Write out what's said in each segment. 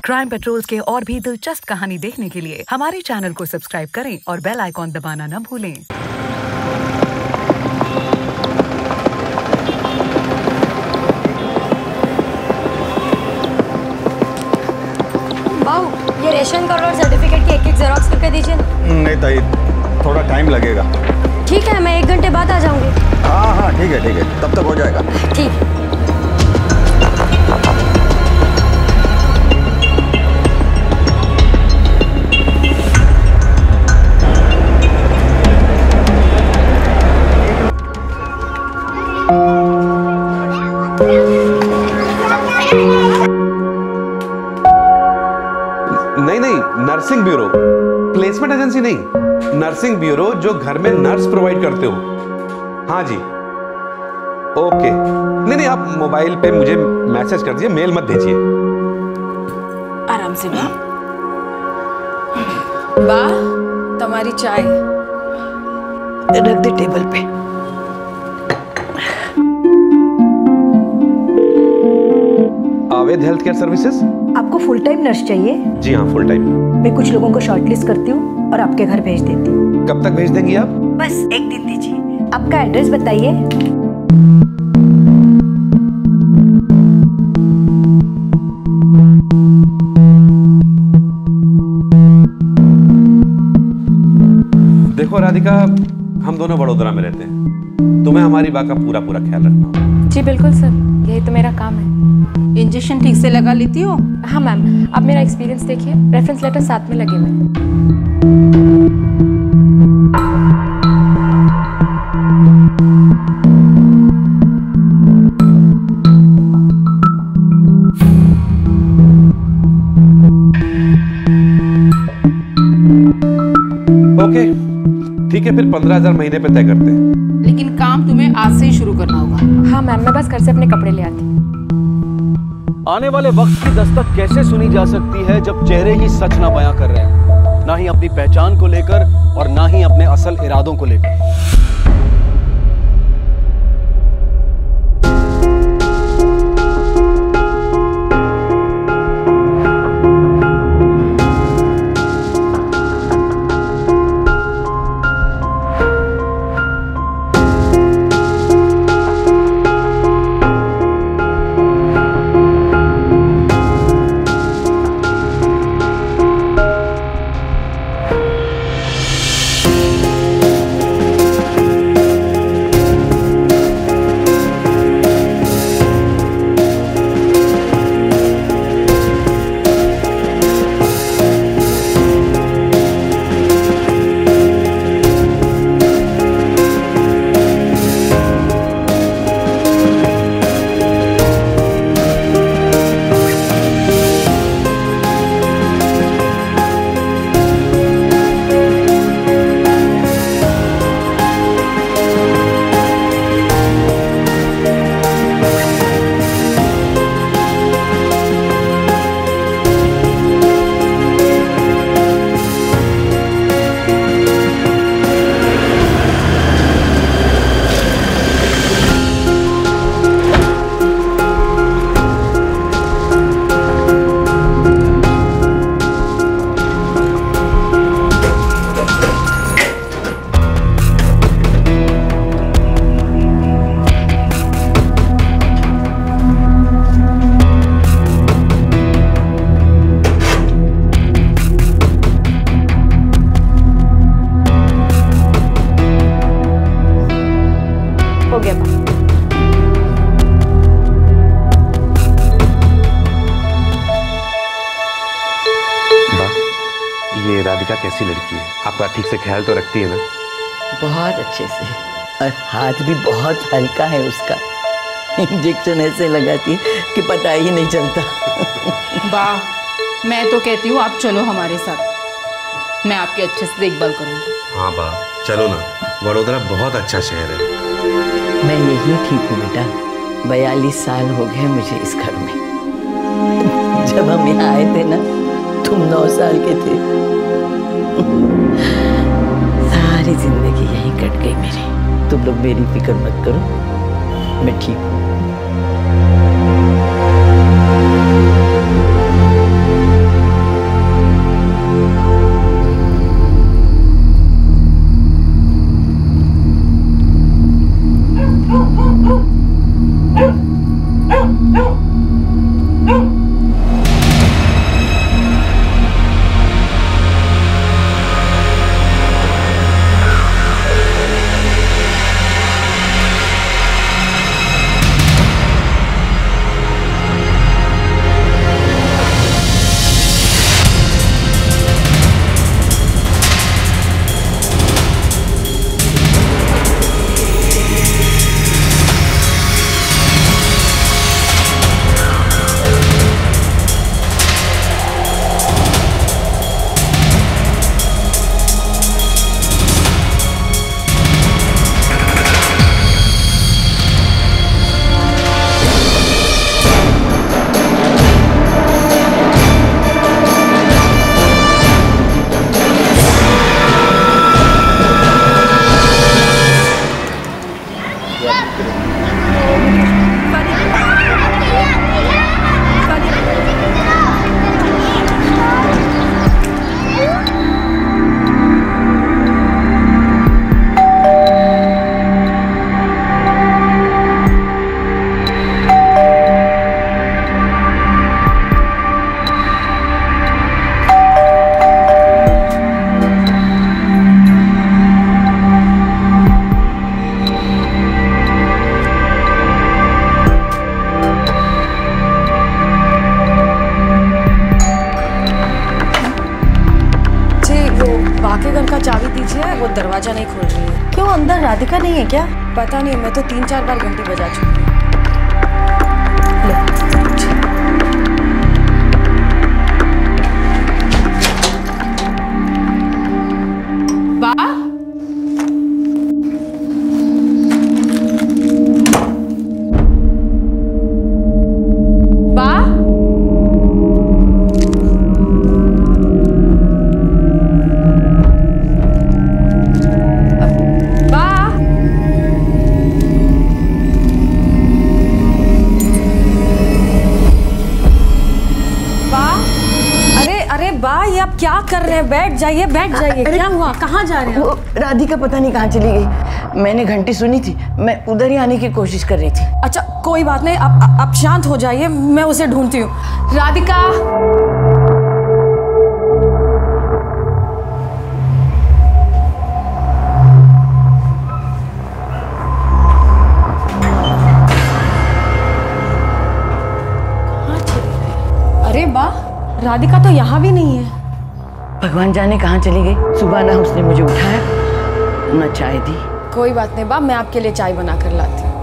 Crime patrols के और भी दिलचस्प कहानी देखने के लिए हमारे चैनल को सब्सक्राइब करें और बेल आइकॉन दबाना न भूलें। बाऊ, ये रेशन कार्ड और सर्टिफिकेट की एक जेरोक्स करके दीजिए। नहीं ताई, थोड़ा टाइम लगेगा। ठीक है, मैं 1 घंटे बाद आ जाऊंगी। हाँ ठीक है, तब तक हो जाएगा। ठीक। नहीं, नर्सिंग ब्यूरो, प्लेसमेंट एजेंसी नहीं, नर्सिंग ब्यूरो जो घर में नर्स प्रोवाइड करते हो। हाँ जी, ओके। नहीं, आप मोबाइल पे मुझे मैसेज कर दीजिए, मेल मत भेजिए। आराम से बा तुम्हारी चाय रख दे टेबल पे। आवेद हेल्थ केयर सर्विसेज। आपको फुल टाइम नर्स चाहिए? जी हाँ, फुल टाइम। मैं कुछ लोगों को शॉर्टलिस्ट करती हूँ और आपके घर भेज देती हूँ। कब तक भेज देंगी आप? बस 1 दिन दीजिए। आपका एड्रेस बताइए। देखो राधिका, हम दोनों वडोदरा में रहते हैं, तुम्हें हमारी बात का पूरा ख्याल रखना होगा। जी बिल्कुल सर, यही तो मेरा काम है। इंजेक्शन ठीक से लगा लेती हो? हाँ मैम, आप मेरा एक्सपीरियंस देखिए, रेफरेंस लेटर साथ में लगे हुए हैं। ओके, ठीक है, फिर 15,000 महीने पे तय करते हैं। लेकिन काम तुम्हें आज से ही शुरू करना होगा। हाँ मैम, मैं बस घर से अपने कपड़े ले आती। आने वाले वक्त की दस्तक कैसे सुनी जा सकती है जब चेहरे ही सच ना बयां कर रहे हैं, ना ही अपनी पहचान को लेकर और ना ही अपने असल इरादों को लेकर। हो गया बा। ये राधिका कैसी लड़की है? आपका ठीक से ख्याल तो रखती है ना? बहुत अच्छे से, और हाथ भी बहुत हल्का है उसका। इंजेक्शन ऐसे लगाती है कि पता ही नहीं चलता। वाह, मैं तो कहती हूँ आप चलो हमारे साथ, मैं आपकी अच्छे से देखभाल करूँगी। हाँ बा, चलो ना, वडोदरा बहुत अच्छा शहर है। मैं यही ठीक हूँ बेटा, 42 साल हो गए मुझे इस घर में। जब हम यहाँ आए थे ना, तुम 9 साल के थे। सारी जिंदगी यही कट गई मेरी। तुम लोग मेरी फिक्र मत करो, मैं ठीक हूँ। लीजिए, वो दरवाजा नहीं खोल रही है। क्यों, अंदर राधिका नहीं है क्या? पता नहीं, मैं तो 3-4 बार घंटी बजा चुकी हूँ। क्या कर रहे हैं? बैठ जाइए, बैठ जाइए। क्या हुआ? कहाँ जा रहे हैं? वो राधिका पता नहीं कहाँ चली गई। मैंने घंटी सुनी थी, मैं उधर ही आने की कोशिश कर रही थी। अच्छा कोई बात नहीं, आप शांत हो जाइए, मैं उसे ढूंढती हूँ। राधिका, अरे वाह, राधिका तो यहाँ भी नहीं है। भगवान जाने कहाँ चली गई। सुबह ना उसने मुझे उठाया न चाय दी। कोई बात नहीं बा, मैं आपके लिए चाय बना कर लाती हूँ।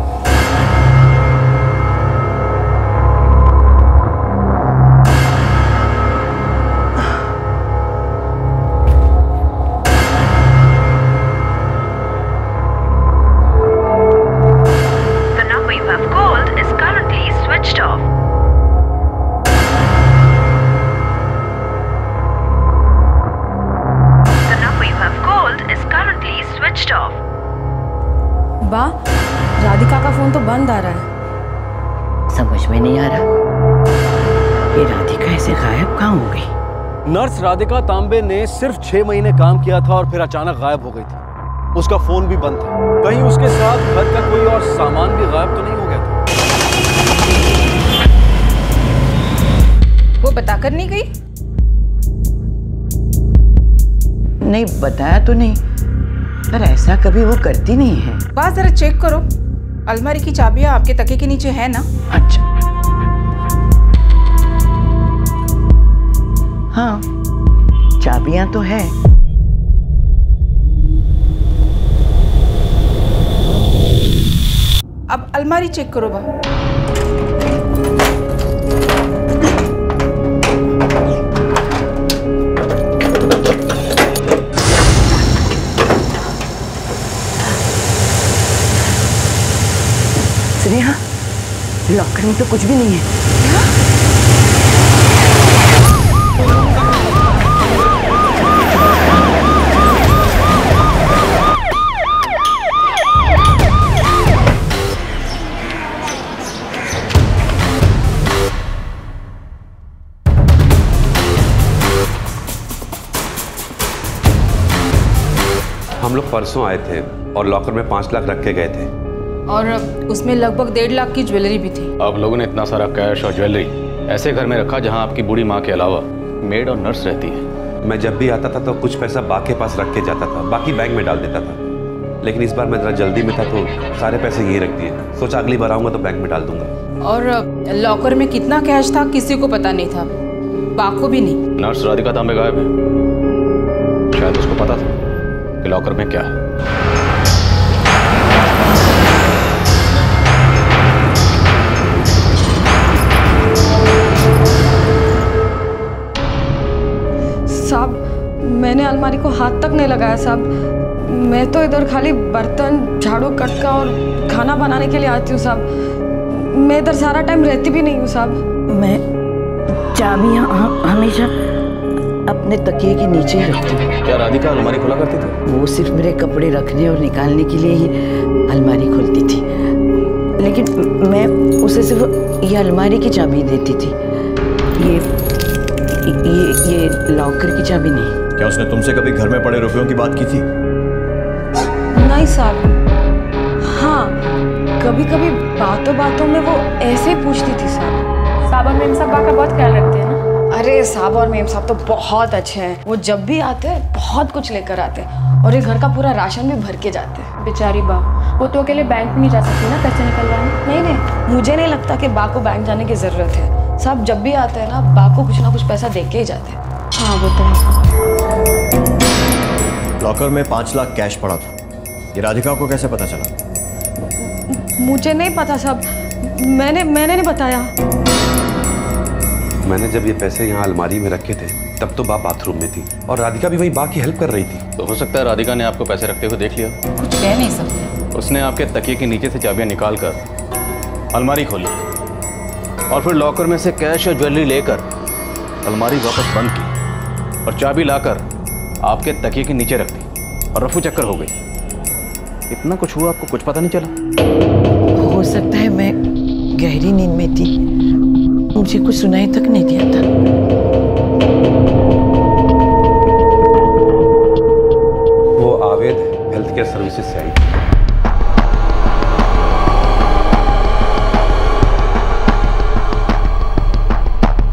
The number you have called is currently switched off. बा, राधिका का फोन तो बंद आ रहा है। समझ में नहीं आ रहा, ये राधिका ऐसे गायब कहाँ हो गई? नर्स राधिका तांबे ने सिर्फ 6 महीने काम किया था और फिर अचानक गायब हो गई थी। उसका फोन भी बंद था। कहीं उसके साथ घर का कोई और सामान भी गायब तो नहीं हो गया था? वो बताकर नहीं गई? नहीं बताया तो नहीं, पर ऐसा कभी वो करती नहीं है। बस जरा चेक करो, अलमारी की चाबियां आपके तकिए के नीचे है ना? अच्छा, हाँ चाबियां तो है। अब अलमारी चेक करो बा। स्नेहा, लॉकर में तो कुछ भी नहीं है। हम लोग परसों आए थे और लॉकर में 5 लाख रख के गए थे और उसमें लगभग 1.5 लाख की ज्वेलरी भी थी। आप लोगों ने इतना सारा कैश और ज्वेलरी ऐसे घर में रखा जहां आपकी बूढ़ी माँ के अलावा मेड और नर्स रहती है। मैं जब भी आता था तो कुछ पैसा बा के पास रख के जाता था, बाकी बैंक में डाल देता था। लेकिन इस बार मैं जरा जल्दी में था तो सारे पैसे यहीं रख दिए। सोचा अगली बार आऊँगा तो बैंक में डाल दूंगा। और लॉकर में कितना कैश था किसी को पता नहीं था, बा को भी नहीं। नर्स राधिका तांबे गायब है, शायद उसको पता था कि लॉकर में क्या है। साहब, मैंने अलमारी को हाथ तक नहीं लगाया साहब। मैं तो इधर खाली बर्तन, झाड़ू, कटका और खाना बनाने के लिए आती हूँ साहब। मैं इधर सारा टाइम रहती भी नहीं हूँ साहब। मैं चाबियाँ हमेशा अपने तकिए के नीचे ही रखती हूँ। क्या राधिका अलमारी खुला करती थी? वो सिर्फ मेरे कपड़े रखने और निकालने के लिए ही अलमारी खोलती थी, लेकिन मैं उसे सिर्फ ये अलमारी की चाबी देती थी, ये लॉकर की चाबी नहीं। क्या उसने तुमसे कभी घर में पड़े रुपयों की बात की थी? नहीं साहब। हाँ, कभी कभी बातों बातों में वो ऐसे ही पूछती थी साहब। साहब और मेम साहब बा का बहुत ख्याल रखते हैं ना? अरे साहब और मेम साहब तो बहुत अच्छे हैं। वो जब भी आते हैं बहुत कुछ लेकर आते हैं और ये घर का पूरा राशन भी भर के जाते हैं। बेचारी बा, वो तो अकेले बैंक में नहीं जा सकती ना पैसे निकलवाने। नहीं, मुझे नहीं लगता कि बा को बैंक जाने की जरूरत है साहब। जब भी आते हैं ना, बा को कुछ ना कुछ पैसा दे के ही जाते हैं। हाँ वो तो है। लॉकर में 5 लाख कैश पड़ा था। ये राधिका को कैसे पता चला? मुझे नहीं पता साहब, मैंने नहीं बताया। मैंने जब ये पैसे यहाँ अलमारी में रखे थे तब तो बा बाथरूम में थी और राधिका भी वहीं बा की हेल्प कर रही थी। तो हो सकता है राधिका ने आपको पैसे रखते हुए देख लिया। कुछ कह नहीं सकते। उसने आपके तकिए के नीचे से चाबियां निकाल कर अलमारी खोली और फिर लॉकर में से कैश और ज्वेलरी लेकर अलमारी वापस बंद की और चाबी लाकर आपके तकिए के नीचे रख दी और रफू चक्कर हो गई। इतना कुछ हुआ, आपको कुछ पता नहीं चला? हो सकता है मैं गहरी नींद में थी, मुझे कुछ सुनाई तक नहीं दिया था। वो आवेद हेल्थ केयर सर्विसेज से आई।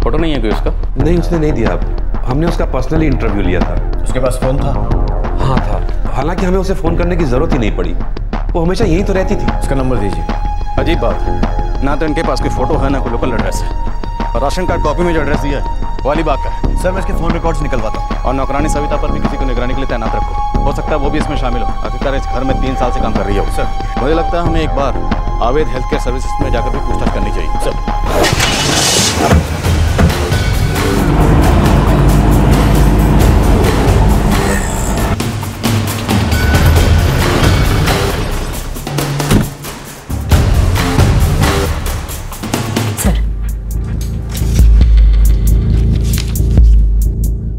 फोटो नहीं है कोई उसका? नहीं, उसने नहीं दिया। हमने उसका पर्सनली इंटरव्यू लिया था। उसके पास फोन था? हाँ था, हालांकि हमें उसे फोन करने की जरूरत ही नहीं पड़ी, वो हमेशा यहीं तो रहती थी। उसका नंबर दीजिए। अजीब बात, ना तो इनके पास कोई फोटो है ना कोई लोकल एड्रेस है, और राशन कार्ड कॉपी में जो एड्रेस दिया है वो अलीबाग का है। सर मैं इसके फोन रिकॉर्ड्स निकलवाता हूँ। और नौकरानी सविता पर भी किसी को निगरानी के लिए तैनात रखो। हो सकता है वो भी इसमें शामिल हो, आखिरकार इस घर में 3 साल से काम कर रही हो। सर मुझे लगता है हमें एक बार आवेद हेल्थ केयर सर्विसेज में जाकर भी पूछताछ करनी चाहिए। सर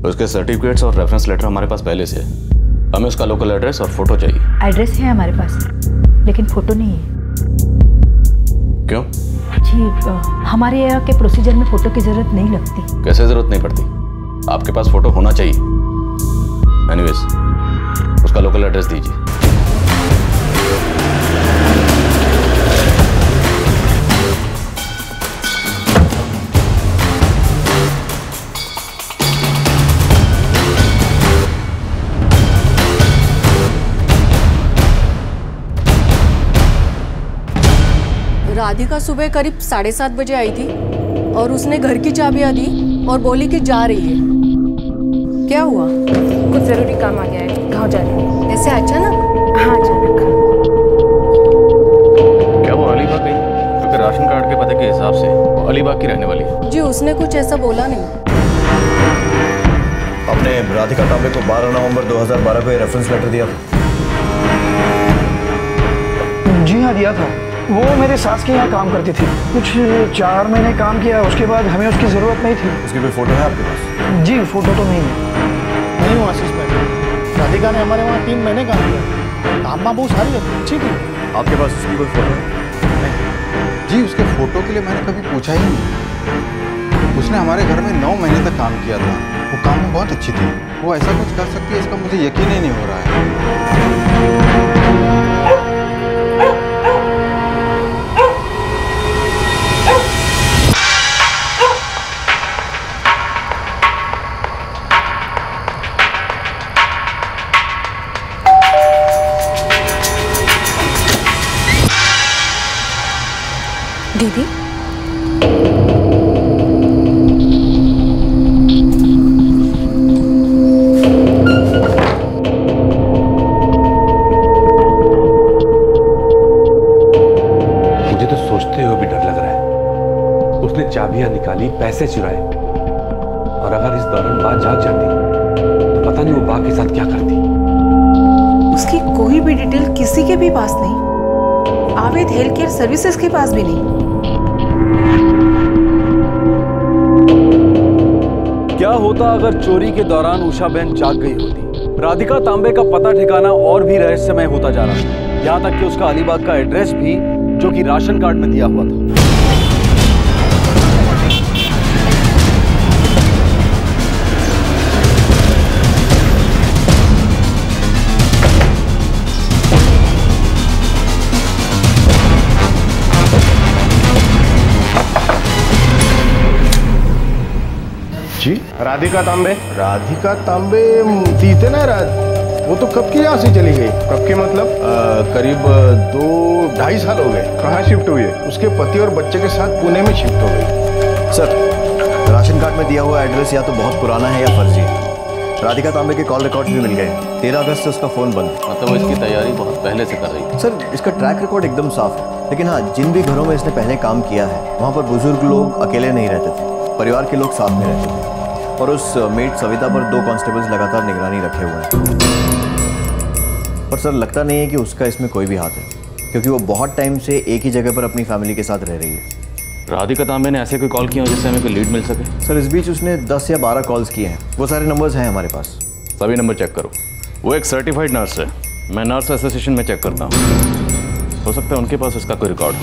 उसके सर्टिफिकेट्स और रेफरेंस लेटर हमारे पास पहले से है। हमें उसका लोकल एड्रेस और फोटो चाहिए। एड्रेस है हमारे पास, लेकिन फोटो नहीं है। क्यों? जी हमारे यहाँ के प्रोसीजर में फोटो की जरूरत नहीं लगती। कैसे जरूरत नहीं पड़ती? आपके पास फोटो होना चाहिए। एनीवेज, उसका लोकल एड्रेस दीजिए। राधिका सुबह करीब 7:30 बजे आई थी और उसने घर की चाबियां दी और बोली कि जा रही है। क्या हुआ? कुछ जरूरी काम आ गया है, गाँव जा रही है। ऐसे अचानक? हाँ अचानक। क्या वो अलीबाग गई? क्योंकि राशन कार्ड के पते के हिसाब से वो अलीबाग की रहने वाली है। जी उसने कुछ ऐसा बोला नहीं। आपने राधिका तांबे को 12 नवंबर 2012 को रेफरेंस लेटर दिया था? जी हाँ दिया था। वो मेरे सास के यहाँ काम करती थी, कुछ 4 महीने काम किया, उसके बाद हमें उसकी ज़रूरत नहीं थी। उसकी कोई फोटो है आपके पास? जी फोटो तो नहीं है। नहीं हूँ आशीष भाई, राधिका ने हमारे वहाँ 3 महीने काम किया। काम बहुत सारी है, ठीक है। आपके पास उसकी कोई फोटो है? जी उसके फोटो के लिए मैंने कभी पूछा ही नहीं। उसने हमारे घर में 9 महीने तक काम किया था। वो काम में बहुत अच्छी थी। वो ऐसा कुछ कर सकती है इसका मुझे यकीन ही नहीं हो रहा है। दीदी मुझे तो सोचते हुए भी डर लग रहा है। उसने चाबियां निकाली, पैसे चुराए, और अगर इस दौरान बात जाग जाती तो पता नहीं वो बा के साथ क्या करती। उसकी कोई भी डिटेल किसी के भी पास नहीं, आवेद हेल्थ केयर सर्विसेज के पास भी नहीं। क्या होता अगर चोरी के दौरान उषा बहन जाग गई होती? राधिका तांबे का पता ठिकाना और भी रहस्यमय होता जा रहा था, यहाँ तक कि उसका अलीबाग का एड्रेस भी, जो कि राशन कार्ड में दिया हुआ था। जी राधिका तांबे तीते ना वो तो कब की यहाँ से चली गई? कब के मतलब? करीब 2-2.5 साल हो गए। कहाँ शिफ्ट हुई है? उसके पति और बच्चे के साथ पुणे में शिफ्ट हो गई। सर राशन कार्ड में दिया हुआ एड्रेस या तो बहुत पुराना है या फर्जी है। राधिका तांबे के कॉल रिकॉर्ड्स भी मिल गए। 13 अगस्त से उसका फ़ोन बंद। मतलब वो इसकी तैयारी बहुत पहले से कर रही थी। सर इसका ट्रैक रिकॉर्ड एकदम साफ है, लेकिन हाँ, जिन भी घरों में इसने पहले काम किया है वहाँ पर बुजुर्ग लोग अकेले नहीं रहते थे, परिवार के लोग साथ में रहते थे। और उस मेड सविता पर 2 कांस्टेबल्स लगातार निगरानी रखे हुए हैं। पर सर लगता नहीं है कि उसका इसमें कोई भी हाथ है, क्योंकि वो बहुत टाइम से एक ही जगह पर अपनी फैमिली के साथ रह रही है। राधिका तांबे ने ऐसे कोई कॉल किया जिससे हमें कोई लीड मिल सके? सर इस बीच उसने 10 या 12 कॉल्स किए हैं, वो सारे नंबर्स हैं हमारे पास। सभी नंबर चेक करो। वो एक सर्टिफाइड नर्स है, मैं नर्स एसोसिएशन में चेक करता हूँ, हो सकता है उनके पास इसका कोई रिकॉर्ड हो।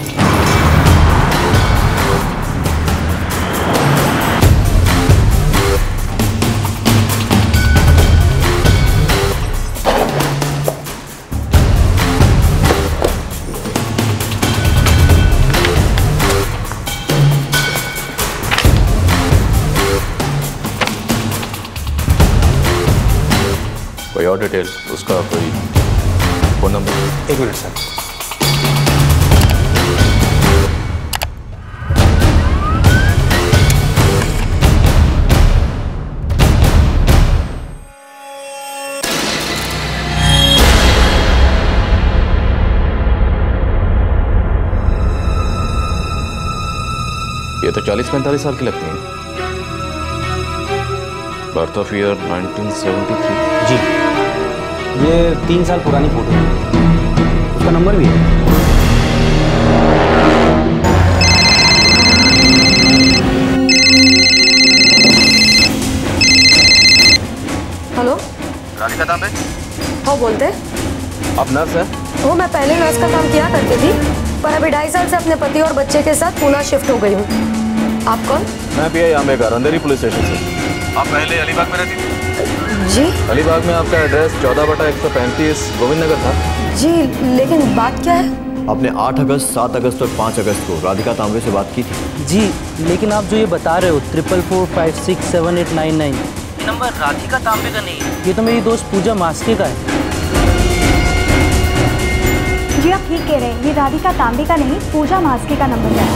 कोई और डिटेल, उसका कोई फोन नंबर? 1 minute sir. ये तो 40-45 साल की लगती है। Birth of year 1973। जी, ये 3 साल पुरानी फोटो है, उसका नंबर भी है। हेलो, राधिका तांबे? हाँ बोलते। आप नर्स हैं? वो मैं पहले नर्स का काम किया करती थी, पर अभी 2.5 साल से अपने पति और बच्चे के साथ पुणे शिफ्ट हो गई हूँ। आप कौन? मैं पीआई आंबेकर, अंधेरी पुलिस स्टेशन से। आप पहले अलीबाग में रहती थी? जी। अलीबाग में आपका एड्रेस 14/135 गोविंद नगर था। जी, लेकिन बात क्या है? आपने 8 अगस्त, 7 अगस्त और 5 अगस्त को राधिका तांबे से बात की थी। जी, लेकिन आप जो ये बता रहे हो 4445678999, ये नंबर राधिका तांबे का नहीं है, ये तो मेरी दोस्त पूजा मास्के का है। जी आप ठीक कह रहे हैं, ये राधिका तांबे का नहीं, पूजा मास्के का नंबर है।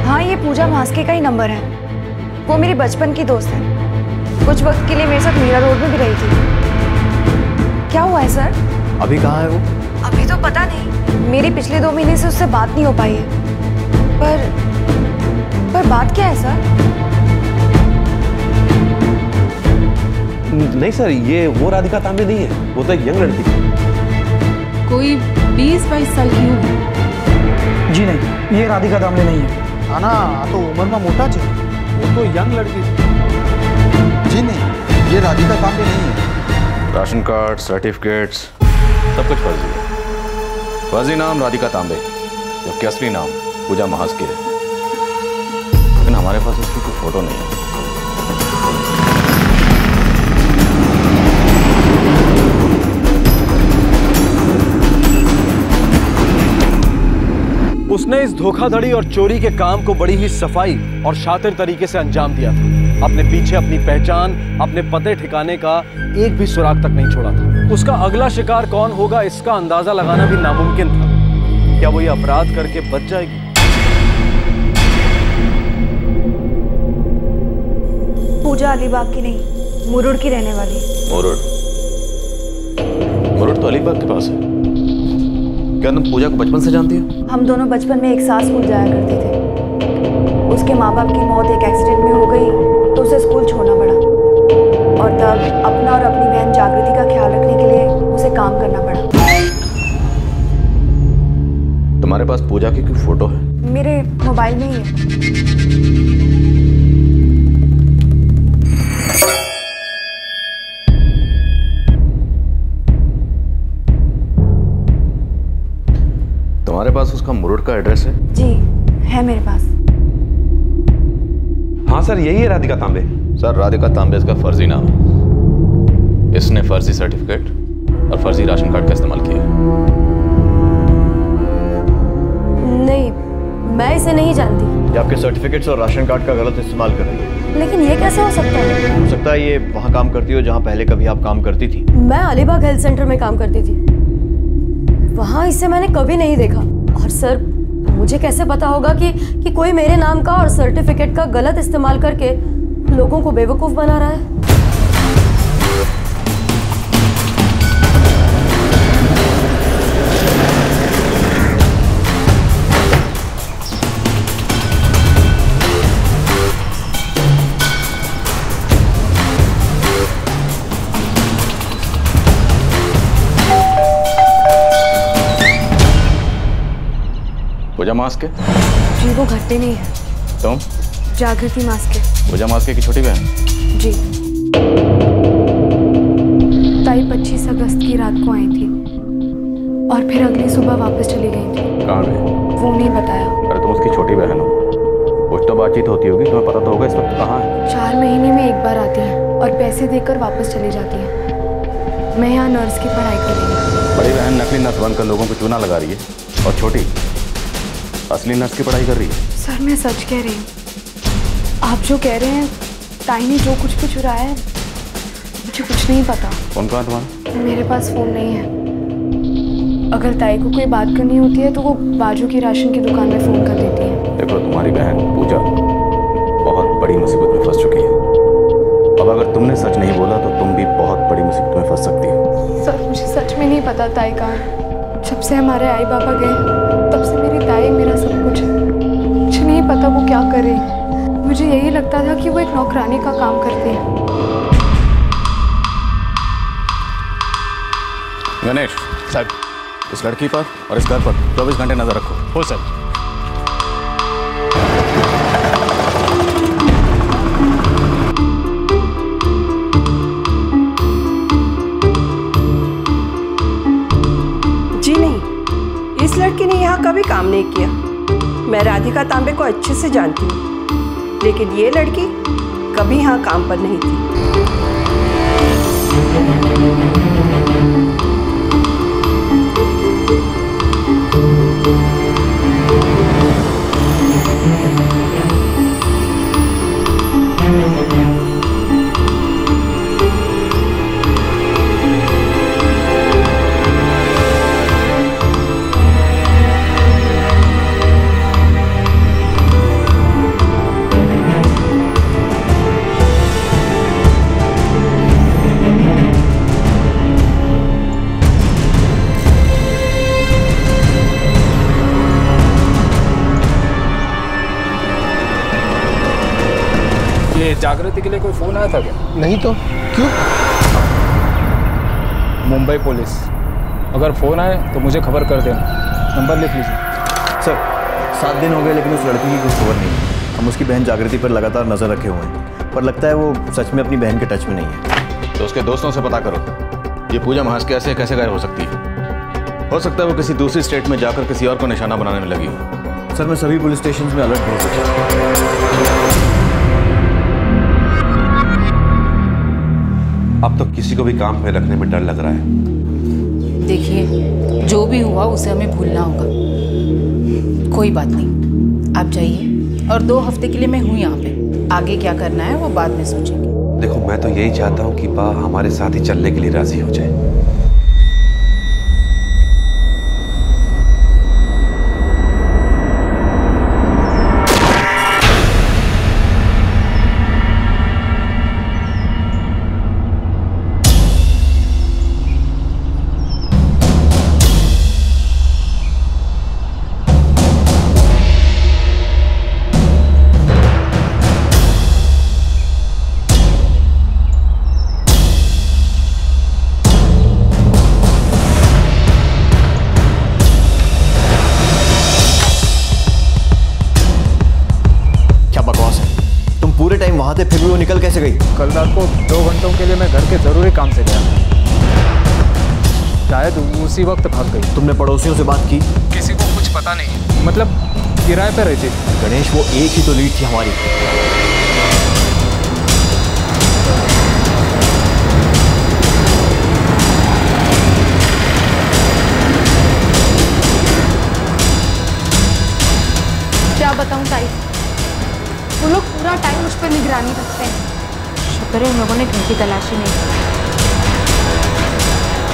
हाँ, ये पूजा मास्के का ही नंबर है। वो मेरी बचपन की दोस्त है, कुछ वक्त के लिए मेरे साथ मीरा रोड में भी रही थी। क्या हुआ है सर? अभी कहाँ है वो? अभी तो पता नहीं, मेरी पिछले 2 महीने से उससे बात नहीं हो पाई है। पर बात क्या है सर? नहीं सर, ये वो राधिका तांबे नहीं है, वो तो एक यंग लड़की थी। कोई 20-22 साल की होगी। जी नहीं, ये राधिका तांबे नहीं है। हाँ ना, तो उम्र में मोटा है, वो तो यंग लड़की थी। जी नहीं, ये राधिका तांबे नहीं है। राशन कार्ड, सर्टिफिकेट्स, सब कुछ फर्जी है। फर्जी नाम राधिका तांबे, जबकि असली नाम पूजा मास्के है। लेकिन हमारे पास उसकी कोई फोटो नहीं है। उसने इस धोखाधड़ी और चोरी के काम को बड़ी ही सफाई और शातिर तरीके से अंजाम दिया था। अपने पीछे अपनी पहचान, अपने पते ठिकाने का एक भी सुराग तक नहीं छोड़ा था। उसका अगला शिकार कौन होगा, इसका अंदाजा लगाना भी नामुमकिन था। क्या वो ये अपराध करके बच जाएगी? पूजा अलीबाग की नहीं, मुरुड की रहने वाली। मुरुड तो अलीबाग के पास है। क्या तुम पूजा को बचपन से जानती हो? हम दोनों बचपन में एक साथ स्कूल जाया करते थे। उसके माँ बाप की मौत एक एक्सीडेंट में हो गई तो उसे स्कूल छोड़ना पड़ा, और तब अपना और अपनी बहन जागृति का ख्याल रखने के लिए उसे काम करना पड़ा। तुम्हारे पास पूजा की कोई फोटो है? मेरे मोबाइल में ही है। तुम्हारे पास उसका मुरुड का एड्रेस है? जी है मेरे पास। हाँ सर, यही है राधिका तांबे। सर, राधिका तांबे इसका फर्जी नाम है। इसने फर्जी सर्टिफिकेट और फर्जी राशन कार्ड का इस्तेमाल किया। नहीं, मैं इसे नहीं जानती। ये आपके सर्टिफिकेट्स और राशन कार्ड का गलत इस्तेमाल कर रही है। लेकिन ये कैसे हो सकता है? हो सकता है ये वहाँ काम करती हो जहाँ पहले कभी आप काम करती थी। मैं अलीबाग हेल्थ सेंटर में काम करती थी, वहाँ इसे मैंने कभी नहीं देखा। और सर, मुझे कैसे पता होगा कि कोई मेरे नाम का और सर्टिफिकेट का गलत इस्तेमाल करके लोगों को बेवकूफ बना रहा है? पूजा मास्के? जी वो घर पे नहीं है। तुम? जागृति मास्के। पूजा मास्के की छोटी बहन? जी। ताई 25 अगस्त की रात को आई थी और फिर अगली सुबह वापस चली गई थी। कहाँ गई? वो नहीं बताया। अरे तुम उसकी छोटी बहन हो, कुछ तो बातचीत होती होगी, तुम्हें पता तो होगा इस वक्त कहाँ है। 4 महीने में एक बार आती है और पैसे देकर वापस चली जाती है। मैं यहाँ नर्स की पढ़ाई कर रही हूँ। बड़ी बहन नकली नर्स बनकर लोगों को चूना लगा रही है और छोटी असली नर्स की पढ़ाई कर रही है। सर मैं सच कह रही हूँ। आप जो कह रहे हैं ताई ने जो कुछ भी चुराया है, मुझे कुछ नहीं पता। फोन कहाँ तुम्हारा? मेरे पास फोन नहीं है। अगर ताई को कोई बात करनी होती है तो वो बाजू की राशन की दुकान में फोन कर देती है। देखो तुम्हारी बहन पूजा बहुत बड़ी मुसीबत में फंस चुकी है। अब अगर तुमने सच नहीं बोला तो तुम भी बहुत बड़ी मुसीबत में फंस सकती हो। सर मुझे सच में नहीं पता ताई कहाँ है। जब से हमारे आई बाबा गए तब से मेरी ताई मेरा सब कुछ है। मुझे नहीं पता वो क्या कर रही है। मुझे यही लगता था कि वो एक नौकरानी का काम करती है। गणेश साहब, इस लड़की पर और इस घर पर 24 घंटे नजर रखो। हो सर। जी नहीं, इस लड़की ने यहाँ कभी काम नहीं किया। मैं राधिका तांबे को अच्छे से जानती हूँ, लेकिन ये लड़की कभी यहाँ काम पर नहीं थी। जागृति के लिए कोई फोन आया था क्या? नहीं तो क्यों? मुंबई पुलिस, अगर फोन आए तो मुझे खबर कर देना। नंबर लिख लीजिए। सर 7 दिन हो गए लेकिन उस लड़की की कोई खबर नहीं। हम उसकी बहन जागृति पर लगातार नजर रखे हुए हैं, पर लगता है वो सच में अपनी बहन के टच में नहीं है। तो उसके दोस्तों से पता करो, ये पूजा मास्के ऐसे कैसे गायब हो सकती है। हो सकता है वो किसी दूसरी स्टेट में जाकर किसी और को निशाना बनाने में लगी हो। सर मैं सभी पुलिस स्टेशन में अलर्ट भेज सकता। अब तो किसी को भी काम पे रखने में डर लग रहा है। देखिए जो भी हुआ उसे हमें भूलना होगा। कोई बात नहीं, आप जाइए और 2 हफ्ते के लिए मैं हूँ यहाँ पे। आगे क्या करना है वो बाद में सोचेंगे। देखो मैं तो यही चाहता हूँ कि बा हमारे साथ ही चलने के लिए राजी हो जाए। वहां थे फिर भी वो निकल कैसे गई? कल रात को 2 घंटों के लिए मैं घर के जरूरी काम से गया, शायद उसी वक्त भाग गई। तुमने पड़ोसियों से बात की? किसी को कुछ पता नहीं, मतलब किराए पे रहती थी। गणेश वो एक ही तो लीड थी हमारी। क्या बताऊं ताई, वो लोग पूरा टाइम उस पर निगरानी रखते हैं। शुक्र है उन लोगों ने घर की तलाशी नहीं की।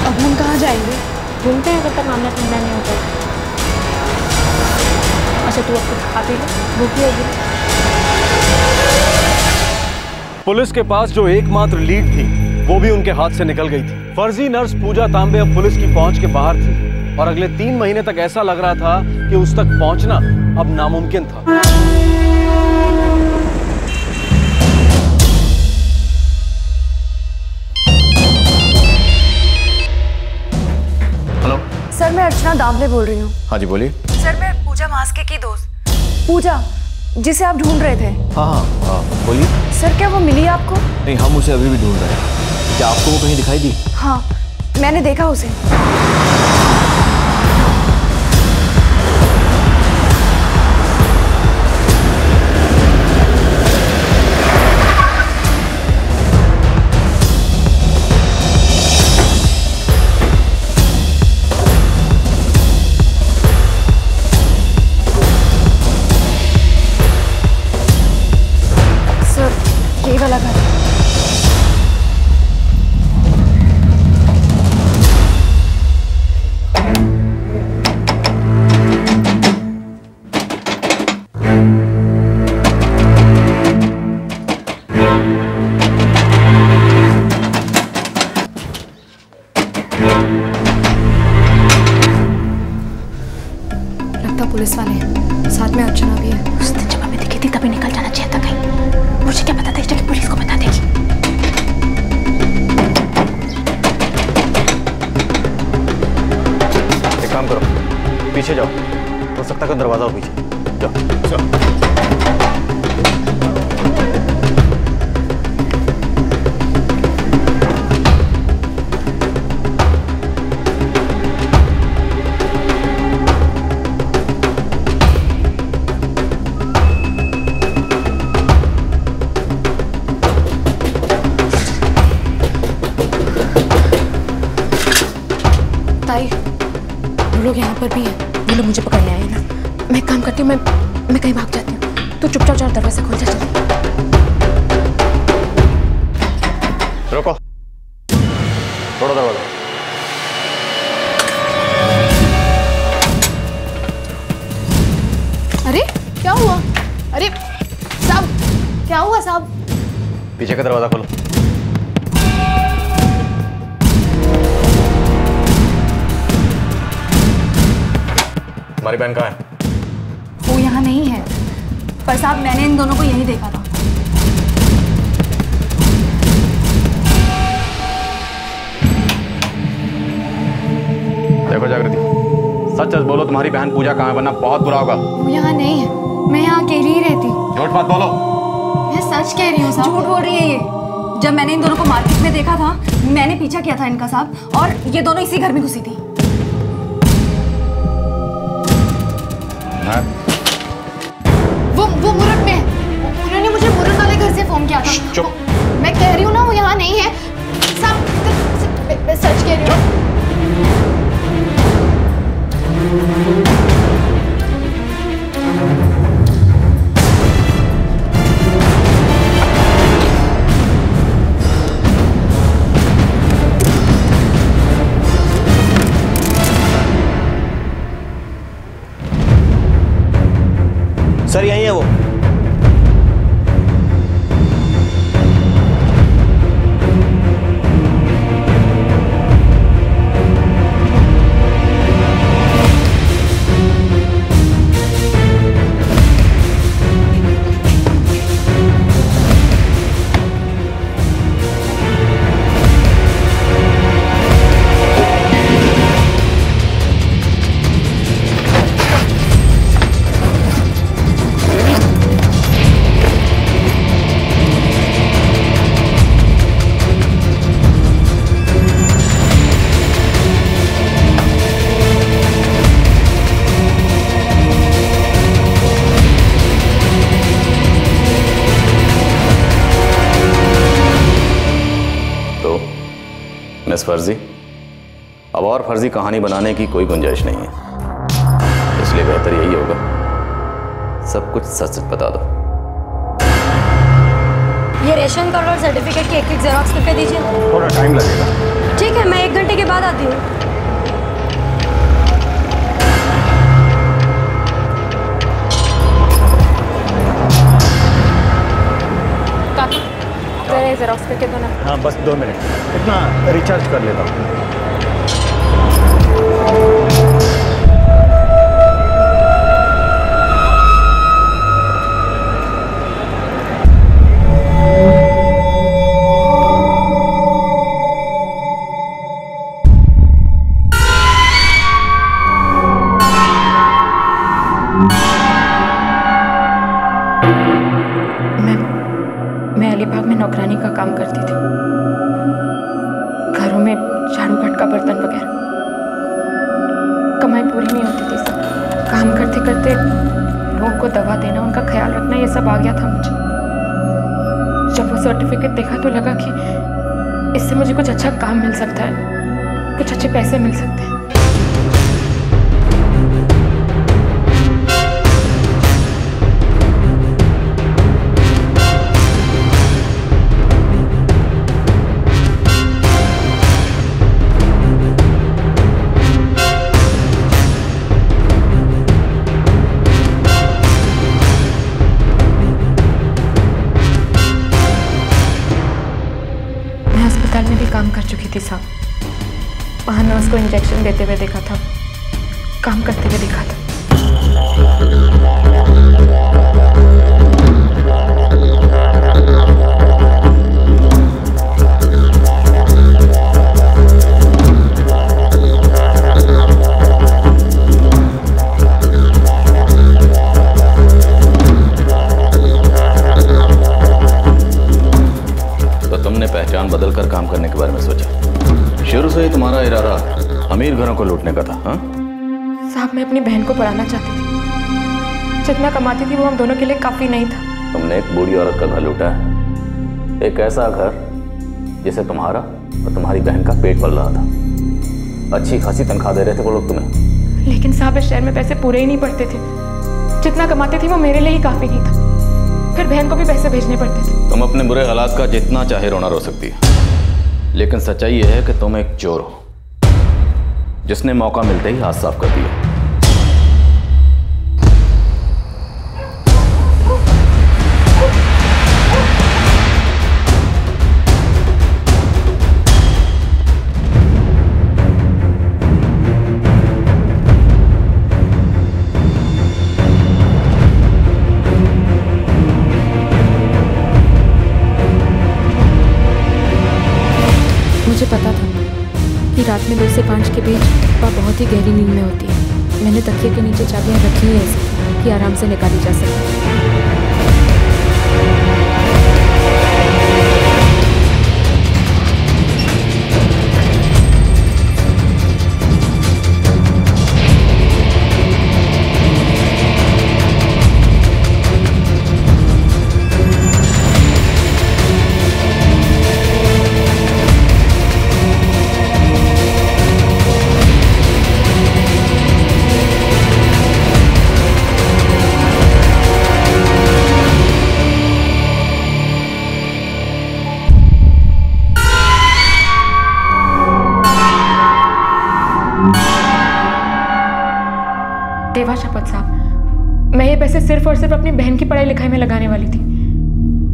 अब हम कहाँ जाएंगे? घूमते हैं जब तक मामला ठंडा नहीं होता। अच्छा तू अब खा पी ले, भूखी होगी। पुलिस के पास जो एकमात्र लीड थी वो भी उनके हाथ से निकल गई थी। फर्जी नर्स पूजा तांबे अब पुलिस की पहुंच के बाहर थी और अगले 3 महीने तक ऐसा लग रहा था कि उस तक पहुंचना अब नामुमकिन था। हेलो सर, मैं अर्चना दामले बोल रही हूँ। हाँ जी बोलिए। सर मैं पूजा मास्के की दोस्त पूजा, जिसे आप ढूंढ रहे थे। हाँ हाँ बोलिए। सर क्या वो मिली आपको? नहीं, हम उसे अभी भी ढूंढ रहे हैं। क्या आपको वो कहीं दिखाई दी? हाँ, मैंने देखा उसे। ये वाला घर। लगता पुलिस वाले हैं, साथ में अर्चना भी है। उस दिन जब हमें दिखी थी तभी निकल जाना चाहिए था कहीं। मुझे क्या पता था इस जगह पुलिस को बता देगी। एक काम करो, पीछे जाओ, हो सकता है दरवाजा हो पीछे। जाओ। ताई, वो लोग यहाँ पर भी हैं। वो लोग मुझे पकड़ने आए ना। मैं काम करती हूँ, मैं कहीं भाग जाती हूँ। तू चुपचाप जाओ, दरवाजा खोल जा जल्दी। रुको, छोड़ो दरवाजा। अरे क्या हुआ? अरे साहब, क्या हुआ साहब? पीछे का दरवाजा खोलो। हमारी बहन कहाँ है? वो यहाँ नहीं है, पर साहब मैंने इन दोनों को यहीं देखा था। देखो जागृति, सच सच बोलो, तुम्हारी बहन पूजा कहाँ है, वरना बहुत बुरा होगा। वो यहाँ नहीं है, मैं यहाँ अकेली ही रहती हूँ। झूठ मत बोलो। मैं सच कह रही हूँ साहब। झूठ बोल रही है ये। जब मैंने इन दोनों को मार्केट में देखा था, मैंने पीछा किया था इनका साहब, और ये दोनों इसी घर में घुसी थी। वो मुरट में है। उन्होंने मुझे मुरट वाले घर से फोन किया था। चुप। मैं कह रही हूँ ना, वो यहाँ नहीं है साहब, मैं सच कह रही हूँ। सर यही है वो। मिस फर्जी, अब और फर्जी कहानी बनाने की कोई गुंजाइश नहीं है, इसलिए बेहतर यही होगा सब कुछ सच सच बता दो। ये रेशन कार्ड और सर्टिफिकेट की एक जेरॉक्स करके दीजिए। थोड़ा टाइम लगेगा। ठीक है, मैं 1 घंटे के बाद आती हूँ। काकी, जरा जेरॉक्स करके दो ना। हाँ बस 2 मिनट, इतना रिचार्ज कर लेता हूँ। विभाग में नौकरानी का काम करती थी, घरों में झाड़ू घट का बर्तन वगैरह। कमाई पूरी नहीं होती थी सब, काम करते करते लोगों को दवा देना, उनका ख्याल रखना, ये सब आ गया था मुझे। जब वो सर्टिफिकेट देखा तो लगा कि इससे मुझे कुछ अच्छा काम मिल सकता है, कुछ अच्छे पैसे मिल सकते हैं। में भी काम कर चुकी थी साहब, वहाँ नर्स को इंजेक्शन देते हुए देखा था, काम करते हुए देखा था। पहचान बदल कर काम करने के बारे में सोचा? शुरू से ही तुम्हारा इरादा अमीर घरों को लूटने का था? हाँ साहब, मैं अपनी बहन को पढ़ाना चाहती थी। जितना कमाती थी वो हम दोनों के लिए काफी नहीं था। तुमने एक बूढ़ी औरत का घर लूटा है, एक ऐसा घर जिसे तुम्हारा और तुम्हारी बहन का पेट पल रहा था। अच्छी खासी तनख्वाह दे रहे थे वो लोग तुम्हें। लेकिन साहब, इस शहर में पैसे पूरे ही नहीं पड़ते थे। जितना कमाती थी वो मेरे लिए ही काफी नहीं था, फिर बहन को भी पैसे भेजने पड़ते थे। तुम अपने बुरे हालात का जितना चाहे रोना रो सकती है, लेकिन सच्चाई यह है कि तुम एक चोर हो जिसने मौका मिलते ही हाथ साफ कर दिया। मुझे पता था कि रात में 2 से 5 के बीच वह बहुत ही गहरी नींद में होती है। मैंने तकिए के नीचे चाबियां रखी हैं ऐसे कि आराम से निकाली जा सके। देवा शपथ साहब, मैं ये पैसे सिर्फ और सिर्फ अपनी बहन की पढ़ाई लिखाई में लगाने वाली थी।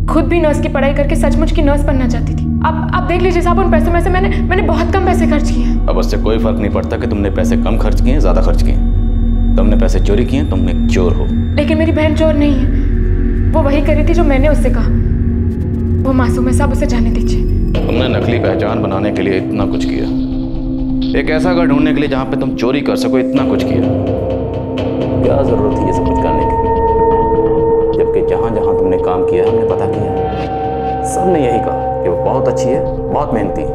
खुद भी नर्स की पढ़ाई करके सचमुच की नर्स बनना चाहती थी। अब देख लीजिए साहब, उन पैसों में से मैंने बहुत कम पैसे खर्च किए हैं। अब उससे कोई फर्क नहीं पड़ता कि तुमने पैसे कम खर्च किए हैं ज्यादा खर्च किए हैं। तुमने पैसे चोरी किए, तुम एक चोर हो। लेकिन मेरी बहन चोर नहीं है, वो वही करी थी जो मैंने उससे कहा। वो मासूम है साहब, उसे जाने दीजिए। तुमने नकली पहचान बनाने के लिए इतना कुछ किया, एक ऐसा घर ढूंढने के लिए जहाँ पे तुम चोरी कर सको इतना कुछ किया। क्या जरूरत थी ये सब कुछ करने की? जबकि जहाँ जहाँ तुमने काम किया हमने पता किया, सबने यही कहा कि वो बहुत अच्छी है, बहुत मेहनती है।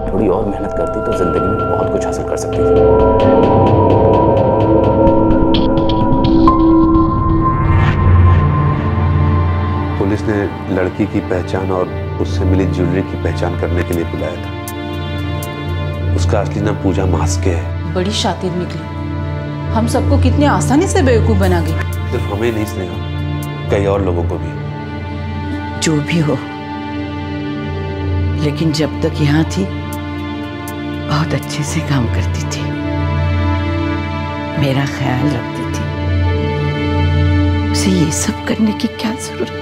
थोड़ी और मेहनत करती तो जिंदगी में बहुत कुछ हासिल कर सकती थी। पुलिस ने लड़की की पहचान और उससे मिली ज्वेलरी की पहचान करने के लिए बुलाया था। उसका असली नाम पूजा मास्के है। बड़ी शातिर निकली, हम सबको कितने आसानी से बेवकूफ बना गई। सिर्फ हमें नहीं स्नेहा, कई और लोगों को भी। जो भी हो, लेकिन जब तक यहाँ थी बहुत अच्छे से काम करती थी, मेरा ख्याल रखती थी। उसे ये सब करने की क्या जरूरत थी?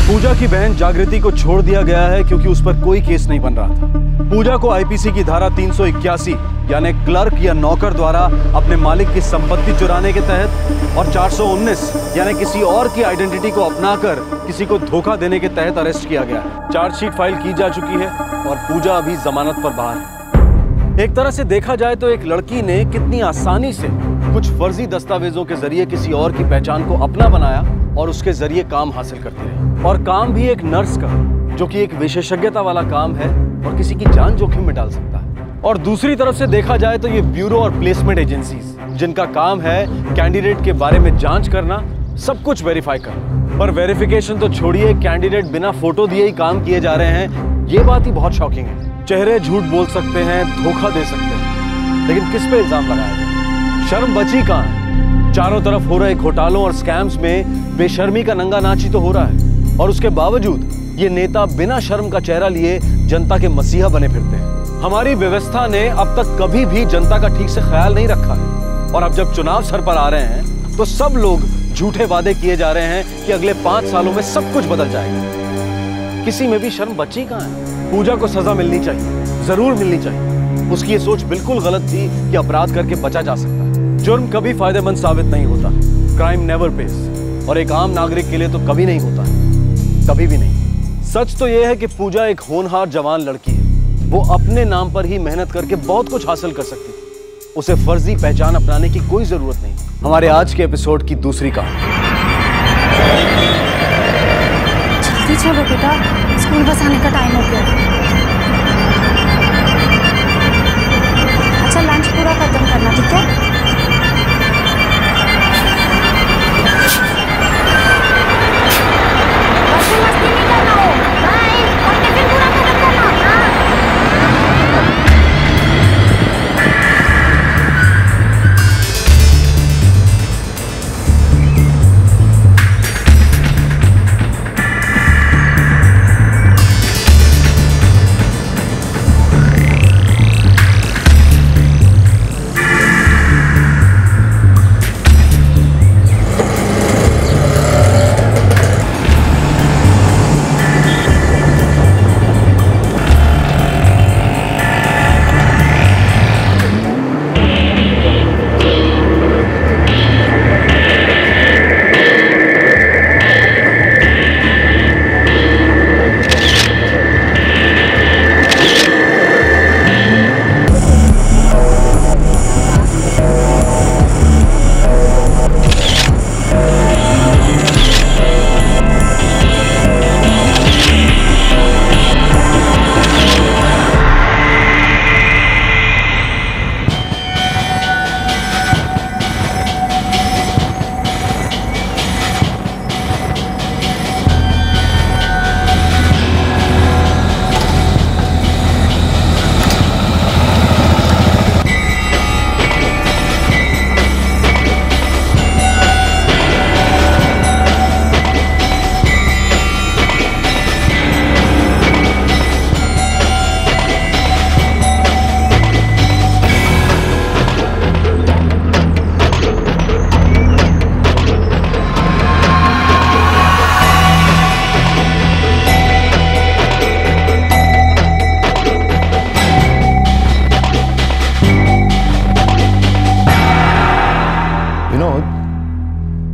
पूजा की बहन जागृति को छोड़ दिया गया है क्योंकि उस पर कोई केस नहीं बन रहा था। पूजा को आईपीसी की धारा 381 यानी क्लर्क या नौकर द्वारा अपने मालिक की संपत्ति चुराने के तहत और 419 यानी किसी और की आइडेंटिटी को अपनाकर किसी को धोखा देने के तहत अरेस्ट किया गया है। चार्जशीट फाइल की जा चुकी है और पूजा अभी जमानत पर बाहर है। एक तरह से देखा जाए तो एक लड़की ने कितनी आसानी से कुछ फर्जी दस्तावेजों के जरिए किसी और की पहचान को अपना बनाया और उसके जरिए काम हासिल करती रही। और काम भी एक नर्स का, जो कि एक विशेषज्ञता वाला काम है और किसी की जान जोखिम में डाल सकता है। और दूसरी तरफ से देखा जाए तो ये ब्यूरो और प्लेसमेंट एजेंसीज, जिनका काम है कैंडिडेट के बारे में जांच करना, सब कुछ वेरीफाई करना। पर वेरिफिकेशन तो छोड़िए, कैंडिडेट बिना फोटो दिए ही काम किए जा रहे हैं। ये बात ही बहुत शॉकिंग है। चेहरे झूठ बोल सकते हैं, धोखा दे सकते हैं, लेकिन किस पे इल्जाम लगाया जाए? शर्म बची कहाँ है? चारों तरफ हो रहे घोटालों और स्कैम्स में बेशर्मी का नंगा नाच ही तो हो रहा है। और उसके बावजूद ये नेता बिना शर्म का चेहरा लिए जनता के मसीहा बने फिरते हैं। हमारी व्यवस्था ने अब तक कभी भी जनता का ठीक से ख्याल नहीं रखा है। और अब जब चुनाव सर पर आ रहे हैं तो सब लोग झूठे वादे किए जा रहे हैं कि अगले 5 सालों में सब कुछ बदल जाएगा। किसी में भी शर्म बची कहाँ है? पूजा को सजा मिलनी चाहिए, जरूर मिलनी चाहिए। उसकी ये सोच बिल्कुल गलत थी कि अपराध करके बचा जा सकता है। जुर्म कभी फायदेमंद साबित नहीं होता, क्राइम नेवर पेस, और एक आम नागरिक के लिए तो कभी नहीं होता, कभी भी नहीं। सच तो यह है कि पूजा एक होनहार जवान लड़की है। वो अपने नाम पर ही मेहनत करके बहुत कुछ हासिल कर सकती थी। उसे फर्जी पहचान अपनाने की कोई जरूरत नहीं। हमारे आज के एपिसोड की दूसरी कहानी। जल्दी चलो बेटा, स्कूल बस आने का टाइम हो गया। अच्छा, लंच पूरा खत्म करना, ठीक है? मस्ती नहीं करना हो, बाय, और टिफिन पूरा खत्म करना।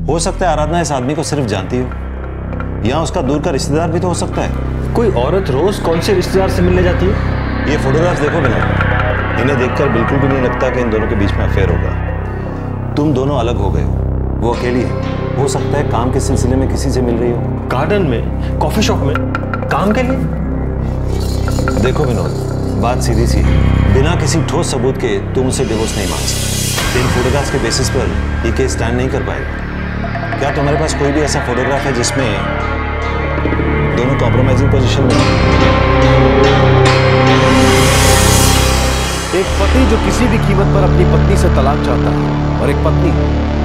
हो सकता है आराधना इस आदमी को सिर्फ जानती हो, या उसका दूर का रिश्तेदार भी तो हो सकता है। कोई औरत रोज कौन से रिश्तेदार से मिलने जाती है? ये फोटोग्राफ्स देखो बिना, इन्हें देखकर बिल्कुल भी नहीं लगता कि इन दोनों के बीच में अफेयर होगा। तुम दोनों अलग हो गए हो, वो अकेली है। हो सकता है काम के सिलसिले में किसी से मिल रही हो, गार्डन में, कॉफी शॉप में, काम के लिए। देखो विनोद, बात सीधी सी है, बिना किसी ठोस सबूत के तुम उसे डिवोर्स नहीं मांग सकते। इन फोटोग्राफ्स के बेसिस पर ये केस स्टैंड नहीं कर पाएगा। क्या तुम्हारे पास कोई भी ऐसा फोटोग्राफ है जिसमें दोनों कॉम्प्रोमाइजिंग पोजीशन में? एक पति जो किसी भी कीमत पर अपनी पत्नी से तलाक चाहता है, और एक पत्नी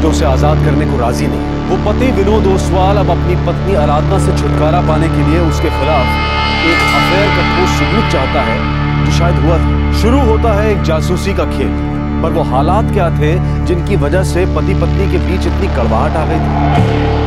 जो उसे आजाद करने को राजी नहीं। वो पति विनोद ओसवाल अब अपनी पत्नी आराधना से छुटकारा पाने के लिए उसके खिलाफ एक अफेयर का ठोस सबूत चाहता है, जो शायद हुआ था। शुरू होता है एक जासूसी का खेल, पर वो हालात क्या थे जिनकी वजह से पति पत्नी के बीच इतनी कड़वाहट आ गई थी।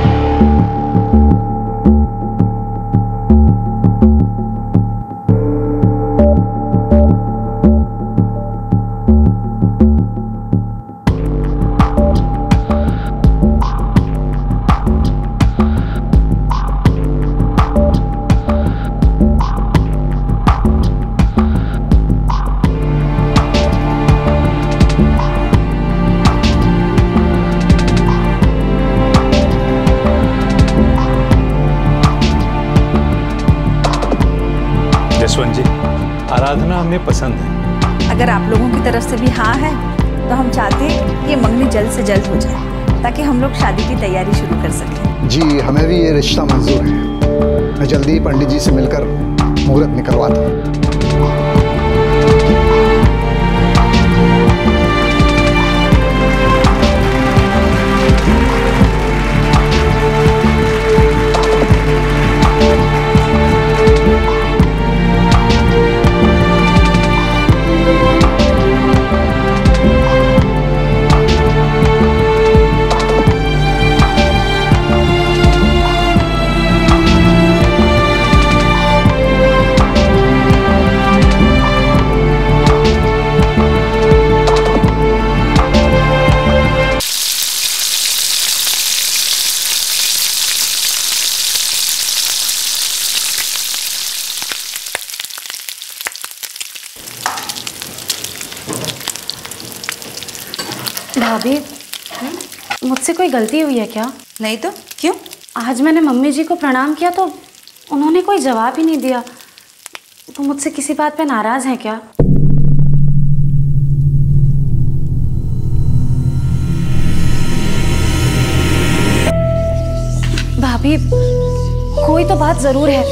आराधना हमें पसंद है। अगर आप लोगों की तरफ से भी हाँ है तो हम चाहते हैं कि ये मंगनी जल्द से जल्द हो जाए ताकि हम लोग शादी की तैयारी शुरू कर सकें। जी हमें भी ये रिश्ता मंजूर है। मैं जल्दी ही पंडित जी से मिलकर मुहूर्त निकलवाता हूँ। भाभी, मुझसे कोई गलती हुई है क्या? नहीं तो क्यों? आज मैंने मम्मी जी को प्रणाम किया तो उन्होंने कोई जवाब ही नहीं दिया। तो मुझसे किसी बात पे नाराज हैं क्या? भाभी, कोई तो बात जरूर है,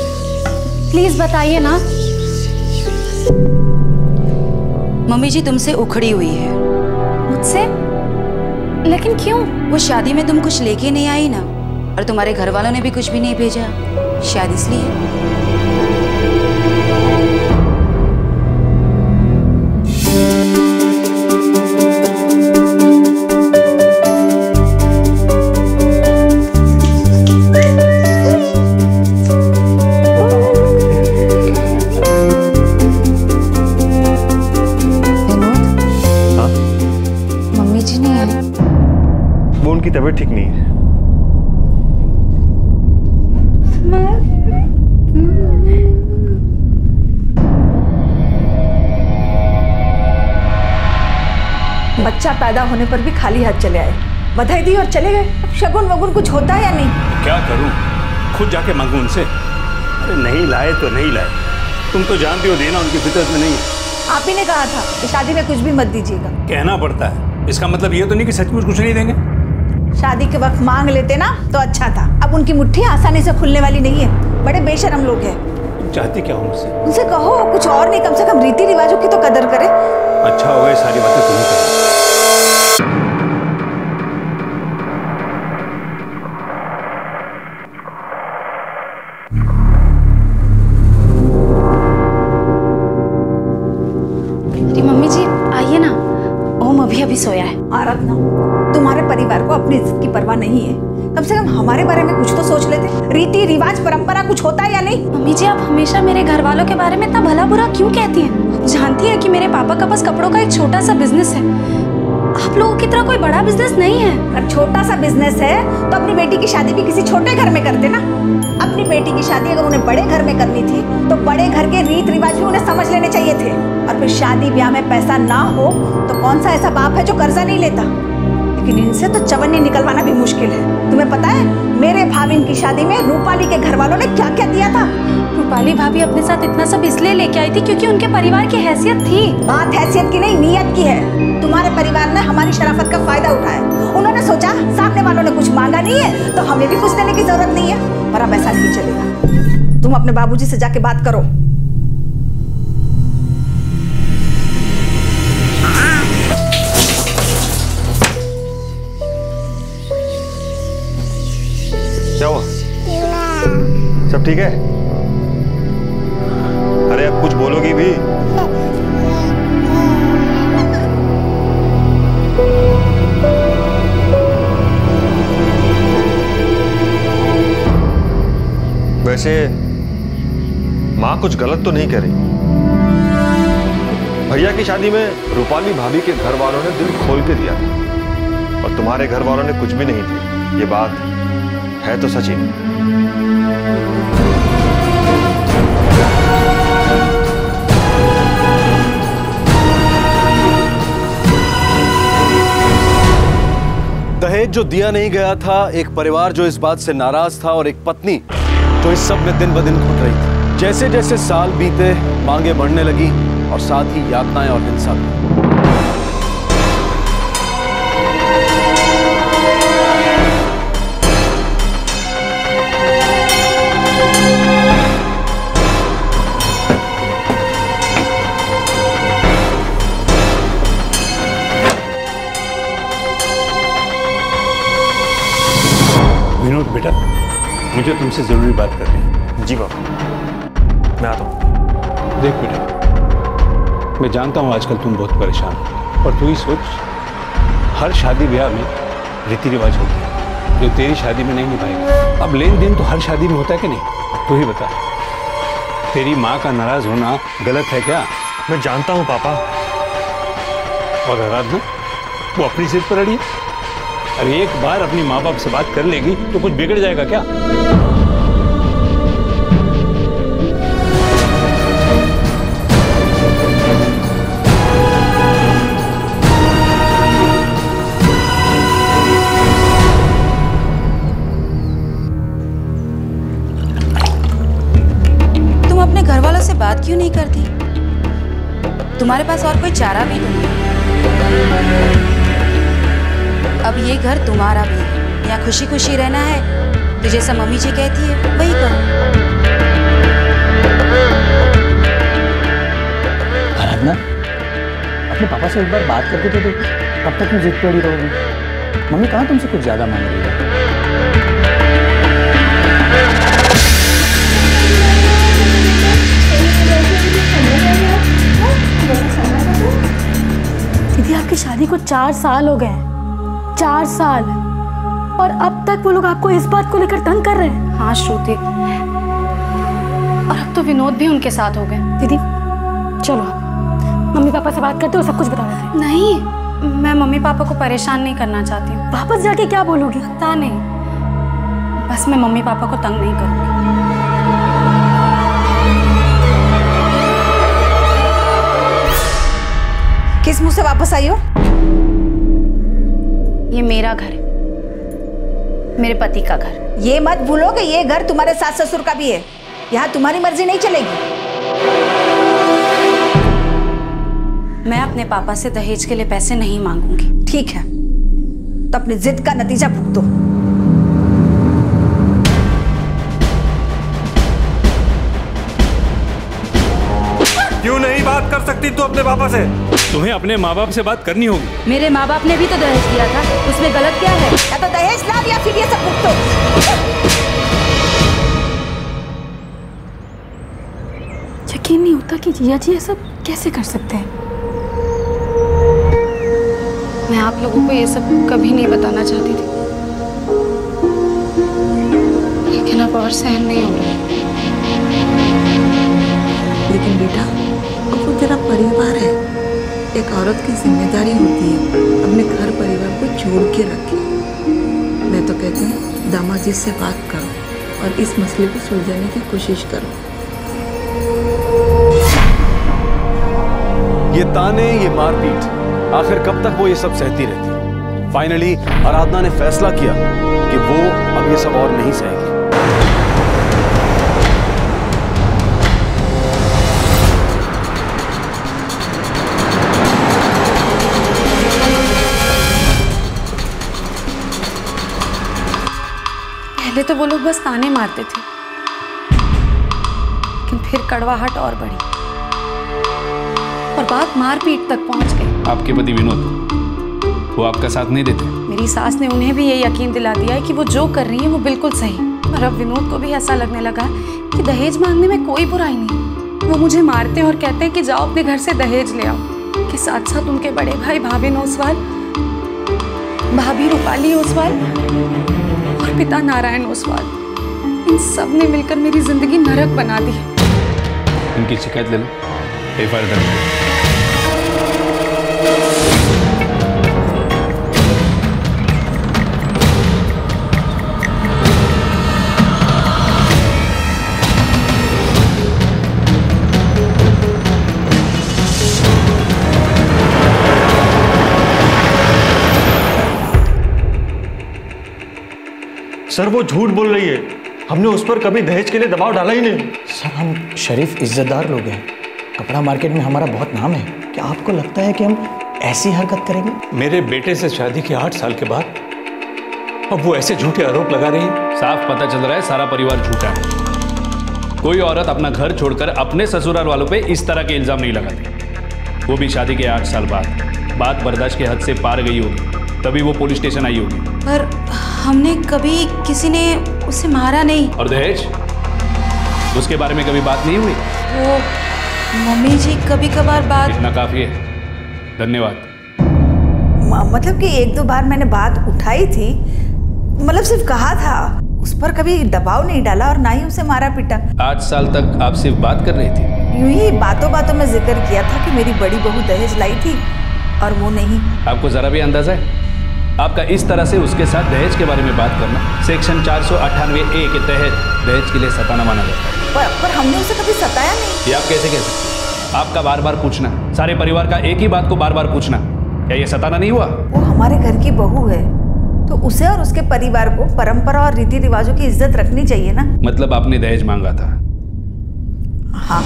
प्लीज बताइए ना। मम्मी जी तुमसे उखड़ी हुई है। मुझसे? लेकिन क्यों? वो शादी में तुम कुछ लेके नहीं आई ना, और तुम्हारे घर वालों ने भी कुछ भी नहीं भेजा, शायद इसलिए। तबीयत ठीक नहीं है। बच्चा पैदा होने पर भी खाली हाथ चले आए, बधाई दी और चले गए। शगुन वगुन कुछ होता है या नहीं? क्या करूं, खुद जाके मांगू उनसे। अरे नहीं लाए तो नहीं लाए, तुम तो जानती हो देना उनकी फितरत में नहीं है। आप ही ने कहा था कि शादी में कुछ भी मत दीजिएगा। कहना पड़ता है, इसका मतलब ये तो नहीं कि सचमुच कुछ नहीं देंगे। शादी के वक्त मांग लेते ना तो अच्छा था। अब उनकी मुट्ठी आसानी से खुलने वाली नहीं है, बड़े बेशरम लोग हैं। तुम चाहती क्या हो मुझसे? उनसे कहो कुछ और नहीं, कम से कम रीति रिवाजों की तो कदर करे। अच्छा हो गए सारी बातें तुम्हें करें। मम्मी जी आइए ना, ओम अभी सोया है। आराधना, तुम्हारे परिवार को अपनी इज्जत की परवाह नहीं है, कम से कम हमारे बारे में कुछ तो सोच लेते। रीति रिवाज परंपरा कुछ होता है या नहीं? मम्मी जी आप हमेशा मेरे घर वालों के बारे में इतना भला बुरा क्यों कहती हैं? जानती है कि मेरे पापा का बस कपड़ों का एक छोटा सा बिजनेस है, आप लोगों की तरह कोई बड़ा बिजनेस नहीं है। अगर छोटा सा बिजनेस है तो अपनी बेटी की शादी भी किसी छोटे घर में करते ना। अपनी बेटी की शादी अगर उन्हें बड़े घर में करनी थी तो बड़े घर के रीत रिवाज भी उन्हें समझ लेने चाहिए थे। और फिर शादी ब्याह में पैसा ना हो तो कौन सा ऐसा बाप है जो कर्जा नहीं लेता? लेकिन इनसे तो चवन्नी निकलवाना भी मुश्किल है। तुम्हें पता है मेरे भाभी की शादी में रूपाली के घर वालों ने क्या क्या दिया था? रूपाली भाभी अपने साथ इतना सब इसलिए लेके आई थी क्योंकि उनके परिवार की हैसियत थी। बात हैसियत की नहीं, नीयत की है। तुम्हारे परिवार ने हमारी शराफत का फायदा उठाया। उन्होंने सोचा सामने वालों ने कुछ मांगा नहीं है तो हमें भी कुछ देने की जरूरत नहीं है। पर अब ऐसा नहीं चलेगा। तुम अपने बाबूजी से जाके बात करो। क्या हुआ? सब ठीक है? अरे अब कुछ बोलोगी भी? वैसे माँ कुछ गलत तो नहीं कह रही। भैया की शादी में रूपाली भाभी के घर वालों ने दिल खोल के दिया था और तुम्हारे घर वालों ने कुछ भी नहीं दिया। ये बात है तो सच ही नहीं। दहेज जो दिया नहीं गया था, एक परिवार जो इस बात से नाराज था और एक पत्नी जो इस सब में दिन ब दिन घुट रही थी। जैसे जैसे साल बीते मांगे बढ़ने लगी और साथ ही यातनाएं और हिंसा भी। विनोद बेटा, मुझे तुमसे जरूरी बात करनी है। जी बाबा, मैं आता हूँ। देख बेटा, मैं जानता हूँ आजकल तुम बहुत परेशान हो, और तू ही सोच, हर शादी ब्याह में रीति रिवाज होते हैं जो तेरी शादी में नहीं निभाएगा। अब लेन देन तो हर शादी में होता है कि नहीं? तू ही बता, तेरी माँ का नाराज होना गलत है क्या? मैं जानता हूँ पापा। और आराधना, वो अपनी जिद पर अड़ी है। अरे एक बार अपनी माँ बाप से बात कर लेगी तो कुछ बिगड़ जाएगा क्या? तुम अपने घर वालों से बात क्यों नहीं करती? तुम्हारे पास और कोई चारा भी नहीं है। अब ये घर तुम्हारा भी है, या खुशी खुशी रहना है तो जैसा मम्मी जी कहती है वही करो। आराधना, अपने पापा से एक बार बात करके तो देखो, कब तक तुम जिद पड़ी रहोगी? मम्मी कहाँ तुमसे कुछ ज्यादा मांग रही है? दीदी, आपकी शादी को 4 साल हो गए। 4 साल, और अब तक वो लोग आपको इस बात को लेकर तंग कर रहे हैं। हाँ श्रुति, और अब तो विनोद भी उनके साथ हो गए। दीदी चलो, मम्मी पापा से बात करते हो, सब कुछ बता देते। नहीं, मैं मम्मी पापा को परेशान नहीं करना चाहती हूँ। वापस जाके क्या बोलोगी? पता नहीं, बस मैं मम्मी पापा को तंग नहीं करूँगी। किस मुंह से वापस आई हो? ये मेरा घर है, मेरे पति का घर। ये मत भूलो कि ये घर तुम्हारे सास ससुर का भी है। यहाँ तुम्हारी मर्जी नहीं चलेगी। मैं अपने पापा से दहेज के लिए पैसे नहीं मांगूंगी। ठीक है, तो अपनी जिद का नतीजा भुगतो। क्यों नहीं बात कर सकती तू अपने पापा से? तुम्हें अपने माँ बाप से बात करनी होगी। मेरे माँ बाप ने भी तो दहेज दिया था, उसमें गलत क्या है? या तो दहेज लाओ या फिर ये सब भुगतो। यकीन नहीं होता कि जिया जी ये सब कैसे कर सकते हैं। मैं आप लोगों को ये सब कभी नहीं बताना चाहती थी, लेकिन अब और सहन नहीं हो रहा। लेकिन बेटा, वो तेरा परिवार है। एक औरत की जिम्मेदारी होती है अपने घर परिवार को जोड़ के रखे। मैं तो कहती हूँ दामाद जी से बात करो और इस मसले को सुलझाने की कोशिश करो। ये ताने, ये मारपीट, आखिर कब तक वो ये सब सहती रहती? फाइनली आराधना ने फैसला किया कि वो अब ये सब और नहीं सहेगी। पहले तो वो लोग बस ताने मारते थे, लेकिन फिर कड़वाहट और बढ़ी और बात मारपीट तक पहुंच गई। आपके पति विनोद, वो आपका साथ नहीं देते? मेरी सास ने उन्हें भी ये यकीन दिला दिया है कि वो जो कर रही है वो बिल्कुल सही। और अब विनोद को भी ऐसा लगने लगा कि दहेज मांगने में कोई बुराई नहीं। वो मुझे मारते हैं और कहते हैं कि जाओ अपने घर से दहेज ले आओ। के साथ साथ उनके बड़े भाई भाविन ओसवाल, भाभी रूपाली ओसवाल और पिता नारायण ओसवाल, इन सब ने मिलकर मेरी जिंदगी नरक बना दी है। इनकी शिकायत ले लो, एफआईआर दर्ज करो। सर वो झूठ बोल रही है। हमने उस पर कभी दहेज के लिए दबाव डाला ही नहीं। सर, हम शरीफ इज्जतदार लोग हैं, कपड़ा मार्केट में हमारा बहुत नाम है। क्या आपको लगता है कि हम ऐसी हरकत करेंगे? मेरे बेटे से शादी के 8 साल के बाद अब वो ऐसे झूठे आरोप लगा रही है। साफ पता चल रहा है सारा परिवार झूठा है। कोई औरत अपना घर छोड़कर अपने ससुराल वालों पे इस तरह के इल्जाम नहीं लगाती, वो भी शादी के 8 साल बाद। बात बर्दाश्त के हद से पार गई होगी, तभी वो पुलिस स्टेशन आई होगी। पर हमने कभी किसी ने उसे मारा नहीं। और दहेज, उसके बारे में कभी बात नहीं हुई? वो मम्मी जी कभी कभार बात। इतना काफी है, धन्यवाद। मतलब कि 1-2 बार मैंने बात उठाई थी, मतलब सिर्फ कहा था, उस पर कभी दबाव नहीं डाला और ना ही उसे मारा पीटा। 8 साल तक आप सिर्फ बात कर रही थी? यूं ही बातों बातों में जिक्र किया था कि मेरी बड़ी बहू दहेज लाई थी और वो नहीं। आपको जरा भी अंदाजा है आपका इस तरह से उसके साथ दहेज के बारे में बात करना सेक्शन 498A के तहत दहेज के लिए सताना माना जाता है। पर हमने उसे कभी सताया नहीं। ये आप कैसे कह सकते हैं? आपका बार बार पूछना, सारे परिवार का एक ही बात को बार बार पूछना, क्या ये सताना नहीं हुआ? वो हमारे घर की बहू है, तो उसे और उसके परिवार को परंपरा और रीति रिवाजों की इज्जत रखनी चाहिए ना। मतलब आपने दहेज मांगा था? हाँ।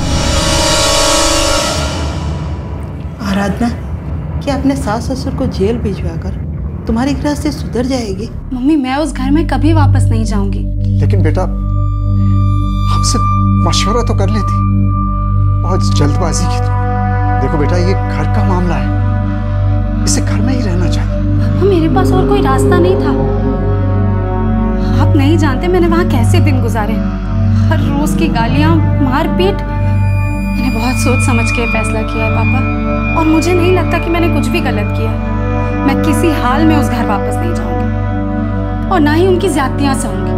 आराधना, क्या अपने सास ससुर को जेल भिजवाकर तुम्हारी गृहस्थी सुधर जाएगी? मम्मी, मैं उस घर में कभी वापस नहीं जाऊंगी। लेकिन बेटा, हमसे मशवरा तो कर लेती, बहुत जल्दबाजी की तो। देखो बेटा, ये घर का मामला है, इसे घर में ही रहना चाहिए। पापा, मेरे पास और कोई रास्ता नहीं था। आप नहीं जानते मैंने वहाँ कैसे दिन गुजारे, हर रोज की गालियाँ, मारपीट। मैंने बहुत सोच समझ के फैसला किया है पापा, और मुझे नहीं लगता कि मैंने कुछ भी गलत किया है। मैं किसी हाल में उस घर वापस नहीं जाऊंगी और ना ही उनकी ज्यादतियां सहूंगी।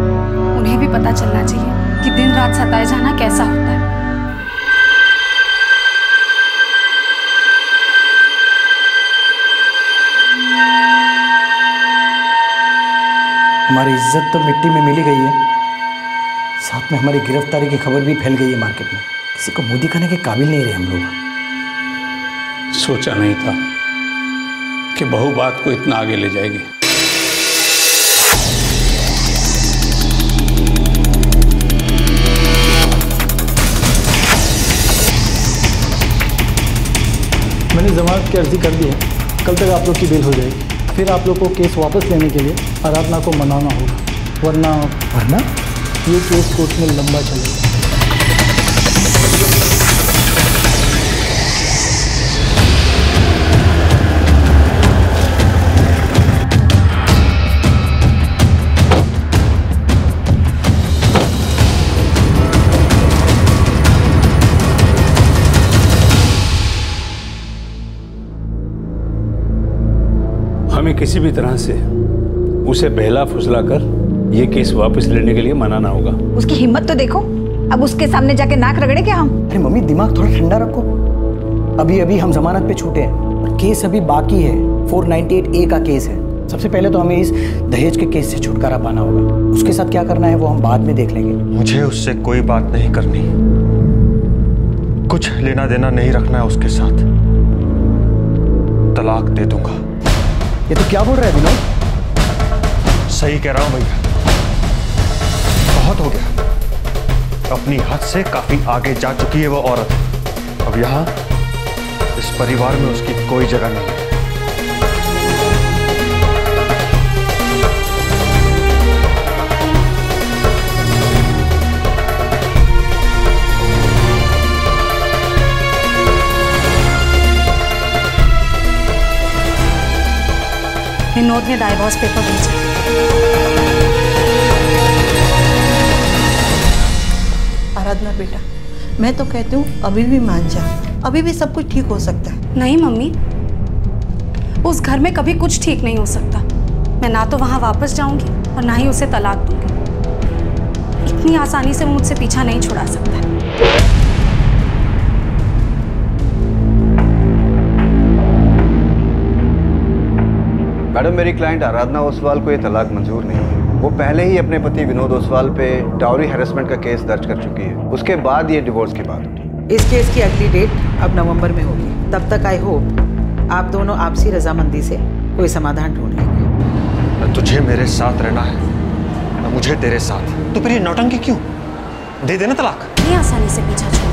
उन्हें भी पता चलना चाहिए कि दिन रात सताए जाना कैसा होता है। हमारी इज्जत तो मिट्टी में मिली गई है, साथ में हमारी गिरफ्तारी की खबर भी फैल गई है मार्केट में। किसी को मुंह दिखाने के काबिल नहीं रहे हम लोग। सोचा नहीं था कि बहू बात को इतना आगे ले जाएगी। मैंने जमानत की अर्जी कर दी है, कल तक आप लोग की बेल हो जाएगी। फिर आप लोग को केस वापस लेने के लिए आराधना को मनाना होगा, वरना ये केस कोर्ट में लंबा चलेगा। हमें किसी भी तरह से उसे बहला फुसला कर ये केस वापस लेने के लिए मनाना होगा। उसकी हिम्मत तो देखो, अब उसके सामने जाके नाक रगड़े क्या हम? अरे मम्मी, दिमाग थोड़ा ठंडा रखो। अभी हम जमानत पे छूटे हैं, केस अभी बाकी है। 498A का केस है। सबसे पहले तो हमें इस दहेज के केस से छुटकारा पाना होगा। उसके साथ क्या करना है वो हम बाद में देख लेंगे। मुझे उससे कोई बात नहीं करनी, कुछ लेना देना नहीं रखना है उसके साथ। तलाक दे दूंगा। ये तो क्या बोल रहा है विनोद? सही कह रहा हूं भैया, बहुत हो गया। अपनी हद से काफी आगे जा चुकी है वो औरत। अब यहां इस परिवार में उसकी कोई जगह नहीं है। विनोद ने डाइवोर्स पेपर भेजा। आराधना बेटा, मैं तो कहती हूँ अभी भी मान जा, अभी भी सब कुछ ठीक हो सकता है। नहीं मम्मी, उस घर में कभी कुछ ठीक नहीं हो सकता। मैं ना तो वहां वापस जाऊंगी और ना ही उसे तलाक दूंगी। इतनी आसानी से वो मुझसे पीछा नहीं छुड़ा सकता। मैडम, मेरी क्लाइंट आराधना ओसवाल को ये तलाक मंजूर नहीं है। वो पहले ही अपने पति विनोद ओसवाल पे डाउरी हैरेसमेंट का केस दर्ज कर चुकी है। उसके बाद ये डिवोर्स की बात उठी। इस केस की अगली डेट अब नवंबर में होगी। तब तक आई होप आप दोनों आपसी रजामंदी से कोई समाधान ढूंढ लेंगे। तुझे मेरे साथ रहना है ना मुझे तेरे साथ। तो फिर ये नौटंकी क्यों? दे देना तलाक। नहीं आसानी से पीछा छोड़ो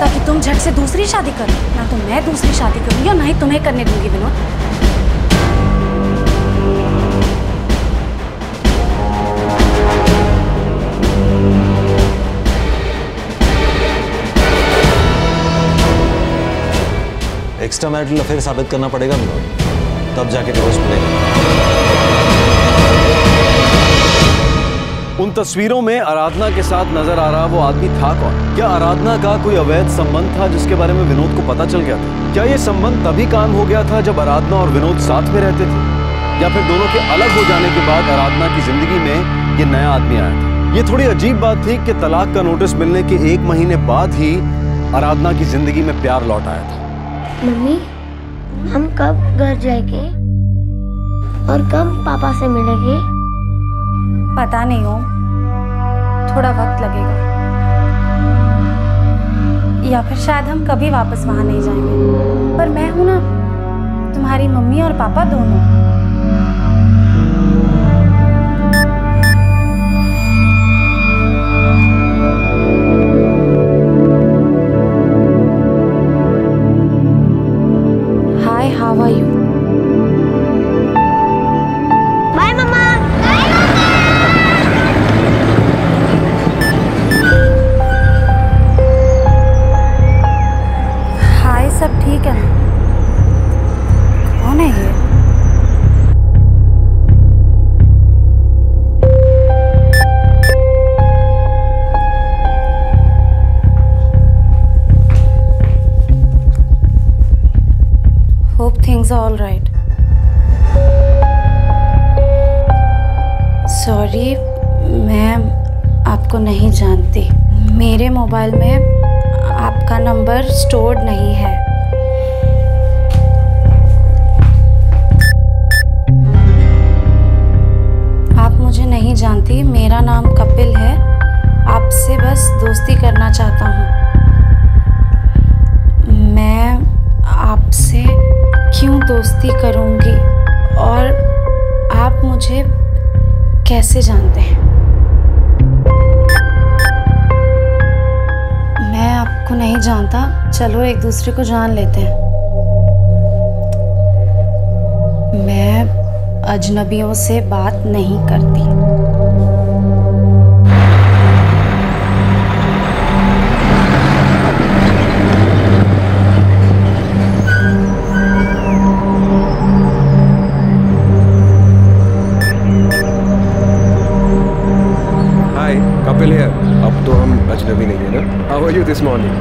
ताकि तुम झट से दूसरी शादी करो। ना तो मैं दूसरी शादी करूंगी और ना ही तुम्हें करने दूंगी विनोद। एक्स्ट्रा मैरिटल अफेयर साबित करना पड़ेगा विनोद, तब जाके डिवोर्स मिलेगा। उन तस्वीरों में आराधना के साथ नजर आ रहा वो आदमी था कौन? क्या आराधना का कोई अवैध संबंध था जिसके बारे में विनोद को पता चल गया था? क्या ये संबंध तभी कायम हो गया था जब आराधना और विनोद साथ में रहते थे, या फिर दोनों के अलग हो जाने के बाद आराधना की जिंदगी में ये नया आदमी आया था? ये थोड़ी अजीब बात थी कि तलाक का नोटिस मिलने के 1 महीने बाद ही आराधना की जिंदगी में प्यार लौट आया था। मम्मी, हम कब घर जाएंगे और कब पापा से मिलेंगे? पता नहीं हो, थोड़ा वक्त लगेगा, या फिर शायद हम कभी वापस वहां नहीं जाएंगे। पर मैं हूं ना, तुम्हारी मम्मी और पापा दोनों। हाय, हाउ आर यू? बाय मम्मा। हाय, सब ठीक है ना? कौन है ये? Hope things are all right. Sorry, मैं आपको नहीं जानती। मेरे मोबाइल में आपका नंबर स्टोर्ड नहीं है। आप मुझे नहीं जानती, मेरा नाम कपिल है। आपसे बस दोस्ती करना चाहता हूँ। मैं आपसे क्यों दोस्ती करूँगी और आप मुझे कैसे जानते हैं? मैं आपको नहीं जानता, चलो एक दूसरे को जान लेते हैं। मैं अजनबियों से बात नहीं करती। कपिल है। अब तो हम अजनबी नहीं है ना? How are you this morning?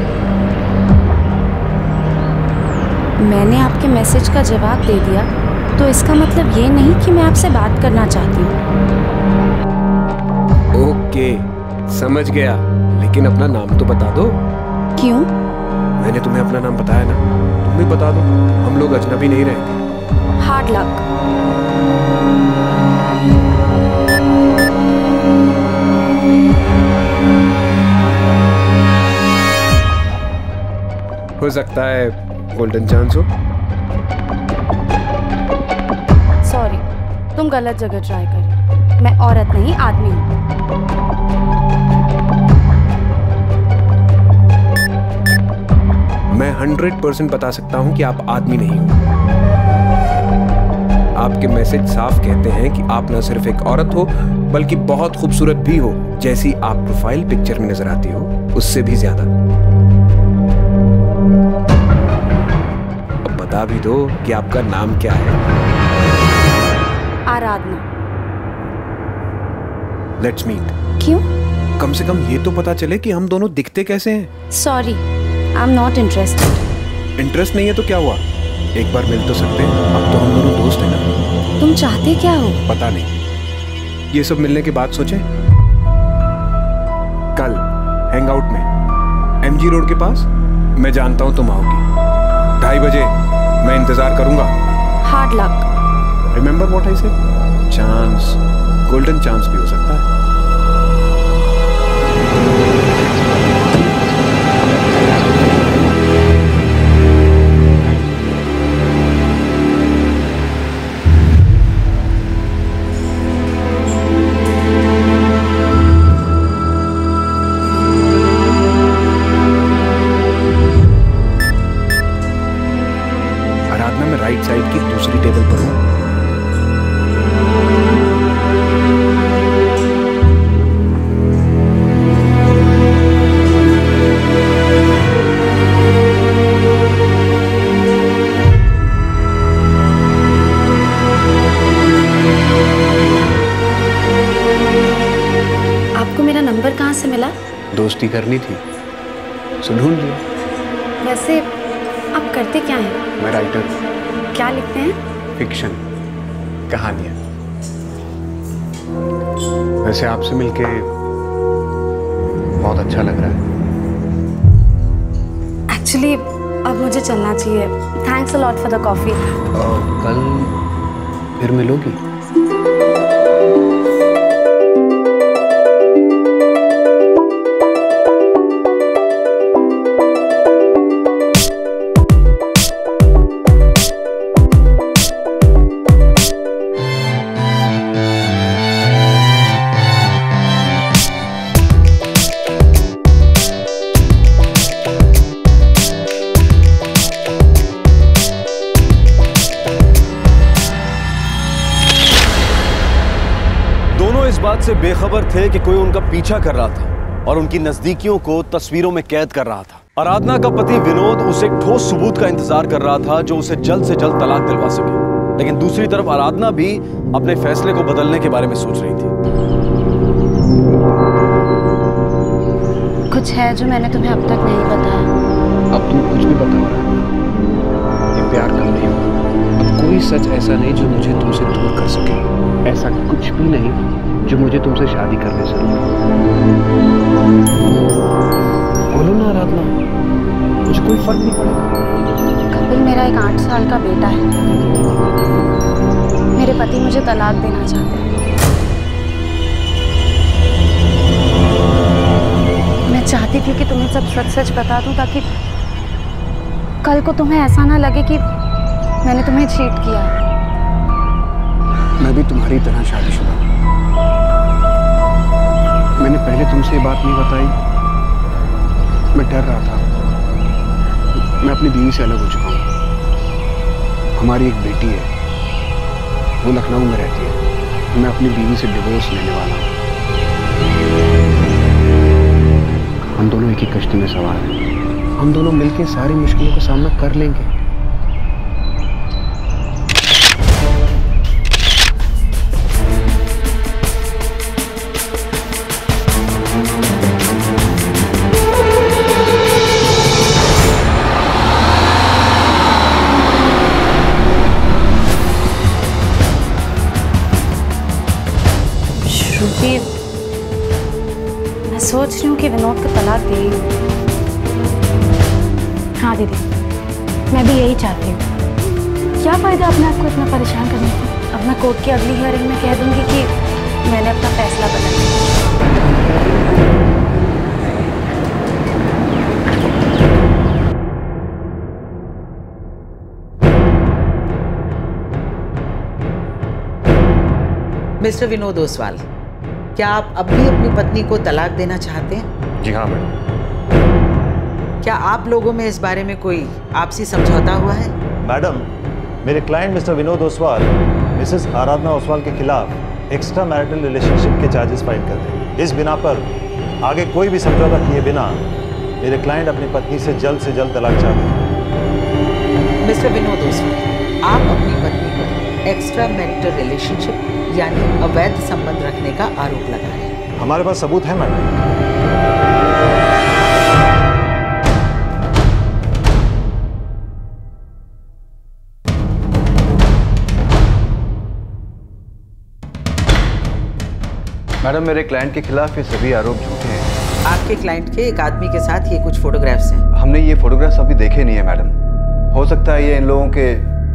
मैंने आपके मैसेज का जवाब दे दिया, तो इसका मतलब ये नहीं कि मैं आपसे बात करना चाहती हूँ। ओके, समझ गया, लेकिन अपना नाम तो बता दो। क्यों? मैंने तुम्हें अपना नाम बताया ना, तुम भी बता दो, हम लोग अजनबी नहीं रहेंगे। Hard luck. हो सकता है गोल्डन चांस हो। सॉरी, तुम गलत जगह ट्राई करी। मैं औरत नहीं, आदमी हूँ। मैं 100% बता सकता हूँ कि आप आदमी नहीं हो। आपके मैसेज साफ कहते हैं कि आप न सिर्फ एक औरत हो, बल्कि बहुत खूबसूरत भी हो, जैसी आप प्रोफाइल पिक्चर में नजर आती हो, उससे भी ज्यादा। बता भी दो कि आपका नाम क्या है। आराधना। Let's meet. क्यों? कम से कम ये तो पता चले कि हम दोनों दिखते कैसे हैं। Sorry, I am not interested. Interest नहीं है तो क्या हुआ, एक बार मिल तो सकते हैं। अब तो हम दोनों दोस्त हैं ना। तुम चाहते क्या हो? पता नहीं, ये सब मिलने के बाद सोचें। कल हैंग आउट में MG रोड के पास, मैं जानता हूँ तुम आओगी। 2:30 बजे मैं इंतजार करूंगा। Hard luck. Remember what I said? Chance, golden chance भी हो सकता है। राइट साइड की दूसरी टेबल पर हूँ। आपको मेरा नंबर कहाँ से मिला? दोस्ती करनी थी, सो ढूंढ लिया। वैसे आप करते क्या हैं? मैं राइटर हूँ। क्या लिखते हैं? फिक्शन, कहानियाँ। वैसे आपसे मिलके बहुत अच्छा लग रहा है। एक्चुअली अब मुझे चलना चाहिए। Thanks a lot for the coffee. कल फिर मिलोगी? से बेखबर थे कि कोई उनका पीछा कर रहा था और उनकी नजदीकियों को तस्वीरों में कैद कर रहा था। आराधना का पति विनोद उसे एक ठोस सबूत का इंतजार कर रहा था जो उसे जल्द से जल्द तलाक दिलवा सके। लेकिन दूसरी तरफ आराधना भी अपने फैसले को बदलने के बारे में सोच रही थी। कुछ है जो मैंने तुम्हें अब तक नहीं बताया। अब तुम कुछ भी बताओ। ये प्यार कम नहीं होगा। अब कोई सच ऐसा नहीं जो मुझे तुमसे दूर कर सके। ऐसा कुछ भी नहीं जो मुझे तुमसे शादी करने से रोके। बोलो ना आराधना, मुझे कोई फर्क नहीं पड़ेगा। कपिल मेरा एक 8 साल का बेटा है। मेरे पति मुझे तलाक देना चाहते हैं। मैं चाहती थी कि तुम्हें सब सच सच बता दूं ताकि कल को तुम्हें ऐसा ना लगे कि मैंने तुम्हें चीट किया है। मैं भी तुम्हारी तरह शादीशुदा हूँ। मैंने पहले तुमसे ये बात नहीं बताई। मैं डर रहा था। मैं अपनी बीवी से अलग हो चुका हूँ। हमारी एक बेटी है, वो लखनऊ में रहती है। मैं अपनी बीवी से डिवोर्स लेने वाला हूँ। हम दोनों एक ही कश्ती में सवार हैं। हम दोनों मिलकर सारी मुश्किलों का सामना कर लेंगे। मैं सोच रही हूँ कि विनोद को तलाक दे ही। हाँ दीदी, मैं भी यही चाहती हूँ। क्या फायदा अपने आप को इतना परेशान करने का। अब मैं कोर्ट की अगली हियरिंग में कह दूंगी कि मैंने अपना फैसला बदल लिया। मिस्टर विनोद ओसवाल, क्या आप अब भी अपनी पत्नी को तलाक देना चाहते हैं? जी हाँ मैडम। क्या आप लोगों में इस बारे में कोई आपसी समझौता हुआ है? मैडम, मेरे client mister Vinod Oswal missus Aradhana Oswal के खिलाफ एक्स्ट्रा मैरिटल रिलेशनशिप के चार्जेस फाइल कर रहे हैं। इस बिना पर आगे कोई भी समझौता किए बिना मेरे क्लाइंट अपनी पत्नी से जल्द तलाक चाहते हैं। मिस्टर विनोद ओसवाल, आप अपनी पत्नी पर एक्स्ट्रा मैरिटल रिलेशनशिप यानी अवैध संबंध रखने का आरोप लगा रहे हैं। हमारे पास सबूत है मैडम। मैडम, मेरे क्लाइंट के खिलाफ ये सभी आरोप झूठे हैं। आपके क्लाइंट के एक आदमी के साथ ये कुछ फोटोग्राफ्स हैं। हमने ये फोटोग्राफ्स अभी देखे नहीं है मैडम। हो सकता है ये इन लोगों के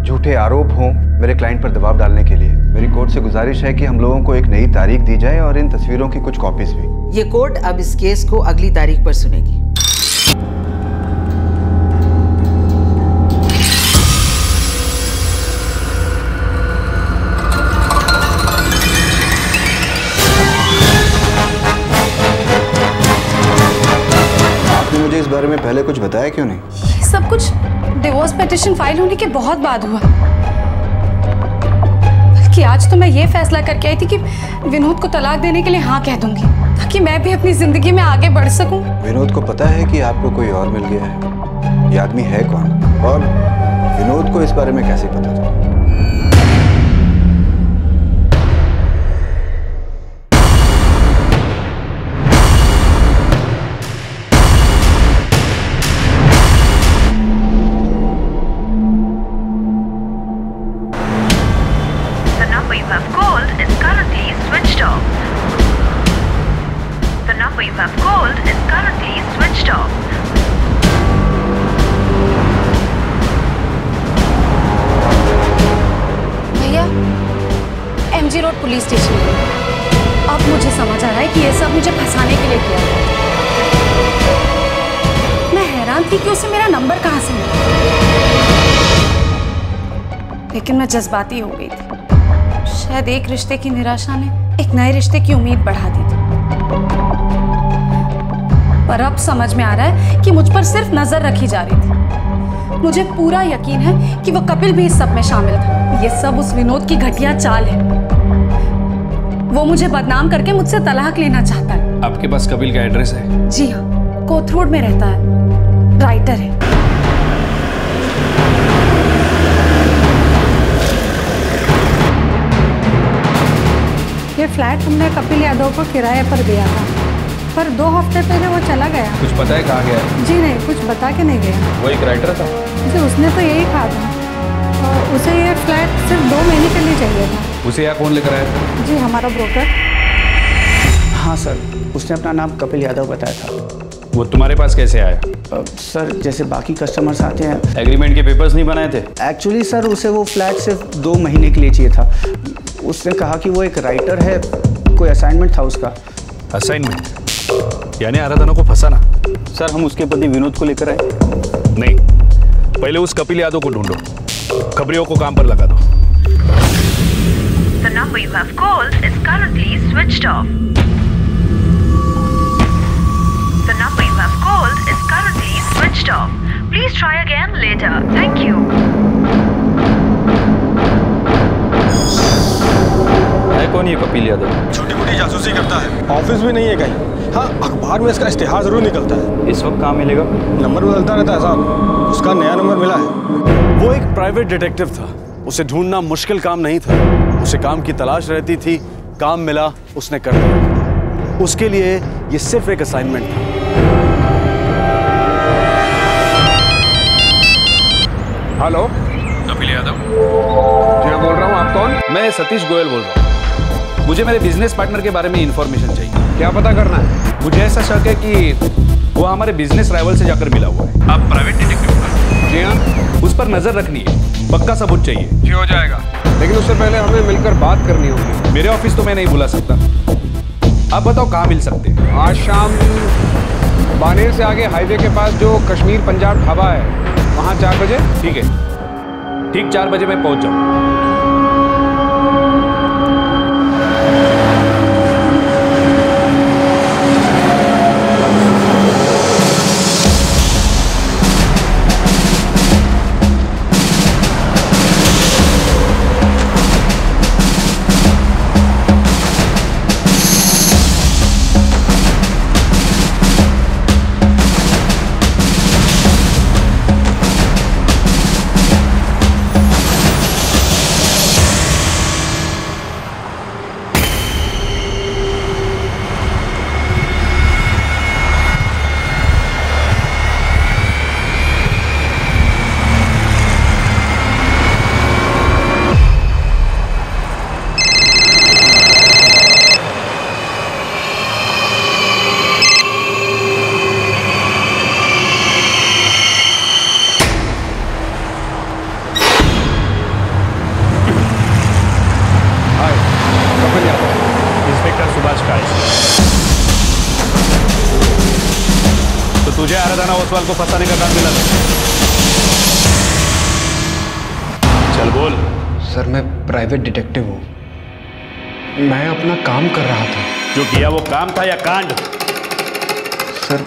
झूठे आरोप हों मेरे क्लाइंट पर दबाव डालने के लिए। मेरी कोर्ट से गुजारिश है कि हम लोगों को एक नई तारीख दी जाए और इन तस्वीरों की कुछ कॉपीज भी। ये कोर्ट अब इस केस को अगली तारीख पर सुनेगी। आपने मुझे इस बारे में पहले कुछ बताया क्यों नहीं? ये सब कुछ डिवोर्स पिटीशन फाइल होने के बहुत बाद हुआ। बल्कि आज तो मैं ये फैसला करके आई थी कि विनोद को तलाक देने के लिए हाँ कह दूंगी, ताकि मैं भी अपनी जिंदगी में आगे बढ़ सकूं। विनोद को पता है कि आपको कोई और मिल गया है? ये आदमी है कौन और विनोद को इस बारे में कैसे पता चला? MG रोड पुलिस स्टेशन में। अब मुझे समझ आ रहा है कि ये सब मुझे फंसाने के लिए किया गया। मैं हैरान थी कि उसे मेरा नंबर कहाँ से मिला, लेकिन मैं जज्बाती हो गई थी। शायद एक रिश्ते की निराशा ने एक नए रिश्ते की उम्मीद बढ़ा दी थी। पर अब समझ में आ रहा है कि मुझ पर सिर्फ नजर रखी जा रही थी। मुझे पूरा यकीन है कि वो कपिल भी इस सब में शामिल था। ये सब उस विनोद की घटिया चाल है। वो मुझे बदनाम करके मुझसे तलाक लेना चाहता है। आपके पास कपिल का एड्रेस है? जी हाँ, कोथरूड में रहता है, राइटर है। ये फ्लैट हमने कपिल यादव को किराए पर दिया था, पर 2 हफ्ते पहले वो चला गया। कुछ पता है कहाँ गया है? जी नहीं, कुछ बता के नहीं गया। वो एक राइटर था? जी, उसने तो यही कहा था। और उसे ये फ्लैट सिर्फ 2 महीने के लिए चाहिए था। उसे यहाँ कौन लेकर आया था? जी, हमारा ब्रोकर। हाँ सर, उसने अपना नाम कपिल यादव बताया था। वो तुम्हारे पास कैसे आया? सर, जैसे बाकी कस्टमर्स आते हैं। एग्रीमेंट के पेपर्स नहीं बनाए थे? एक्चुअली सर, उसे वो फ्लैट सिर्फ 2 महीने के लिए चाहिए था। उसने कहा कि वो एक राइटर है, कोई असाइनमेंट था उसका। असाइनमेंट? यानी आराधना को फंसाना? सर, हम उसके पति विनोद को लेकर आए। नहीं, पहले उस कपिल यादव को ढूंढो, खबरियों को काम पर लगा दो। The number you have called is currently switched off. The number you have called is currently switched off. Please try again later. Thank you. है कौन ये कपिल यादव? छोटी मोटी जासूसी करता है, ऑफिस भी नहीं है कहीं। हाँ, अखबार में इसका इश्तिहार जरूर निकलता है। इस वक्त कहाँ मिलेगा? नंबर बदलता रहता है साहब, उसका नया नंबर मिला है। वो एक प्राइवेट डिटेक्टिव था, उसे ढूंढना मुश्किल काम नहीं था। उसे काम की तलाश रहती थी, काम मिला, उसने कर दिया। उसके लिए ये सिर्फ एक असाइनमेंट था। हेलो, कपिल यादव? जी हाँ, बोल रहा हूँ। आप कौन? मैं सतीश गोयल बोल रहा हूँ। मुझे मेरे बिजनेस पार्टनर के बारे में इंफॉर्मेशन चाहिए। क्या पता करना है? मुझे ऐसा शक है कि वो हमारे बिजनेस राइवल से जाकर मिला हुआ है। आप प्राइवेट डिटेक्टिव? जी हाँ। उस पर नजर रखनी है, पक्का सबूत चाहिए। जी हो जाएगा, लेकिन उससे पहले हमें मिलकर बात करनी होगी। मेरे ऑफिस तो मैं नहीं बुला सकता। आप बताओ कहाँ मिल सकते हैं? आज शाम बानेर से आगे हाईवे के पास जो कश्मीर पंजाब ढाबा है, वहाँ 4 बजे। ठीक है, ठीक 4 बजे मैं पहुँच जाऊँ। तुझे आराधना ओसवाल को फंसाने का काम मिला था। चल बोल। सर, मैं प्राइवेट डिटेक्टिव हूँ। मैं अपना काम कर रहा था। जो किया वो काम था या कांड? सर,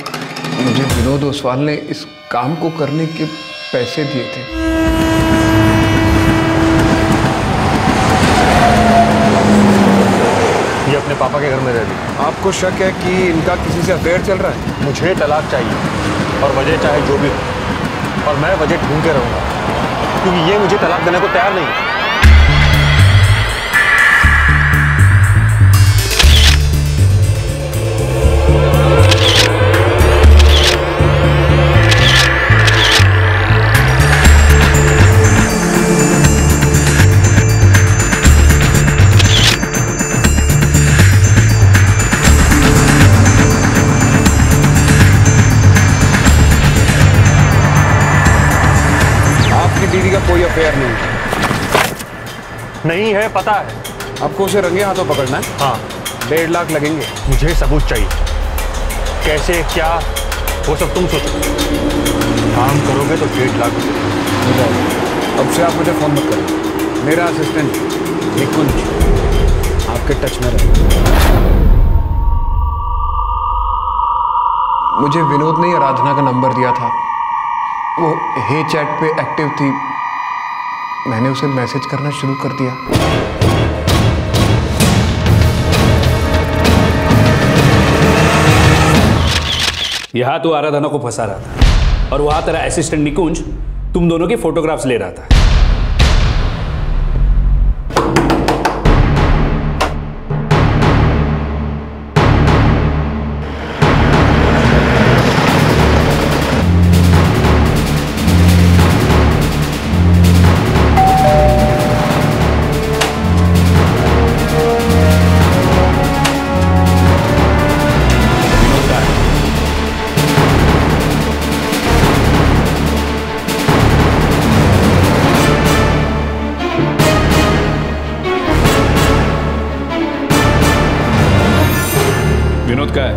मुझे विनोद ओसवाल ने इस काम को करने के पैसे दिए थे। ये अपने पापा के घर में रह रही। आपको शक है कि इनका किसी से अफेयर चल रहा है? मुझे तलाक चाहिए और वजह चाहे जो भी हो, और मैं वजह ढूंढ के रहूंगा, क्योंकि ये मुझे तलाक देने को तैयार नहीं है। दीदी का कोई अफेयर नहीं है। नहीं है, पता है। आपको उसे रंगे हाथों पकड़ना है? हाँ। 1.5 लाख लगेंगे। मुझे सबूत चाहिए, कैसे क्या वो सब तुम सोचो। काम करोगे तो 1.5 लाख। अब से आप मुझे फोन मत करें। मेरा असिस्टेंट निकुंज आपके टच में रहे। मुझे विनोद ने आराधना का नंबर दिया था, वो हे चैट पे एक्टिव थी, मैंने उसे मैसेज करना शुरू कर दिया। यहाँ तो आराधना को फंसा रहा था और वहां तेरा असिस्टेंट निकुंज तुम दोनों के फोटोग्राफ्स ले रहा था। विनोद का है?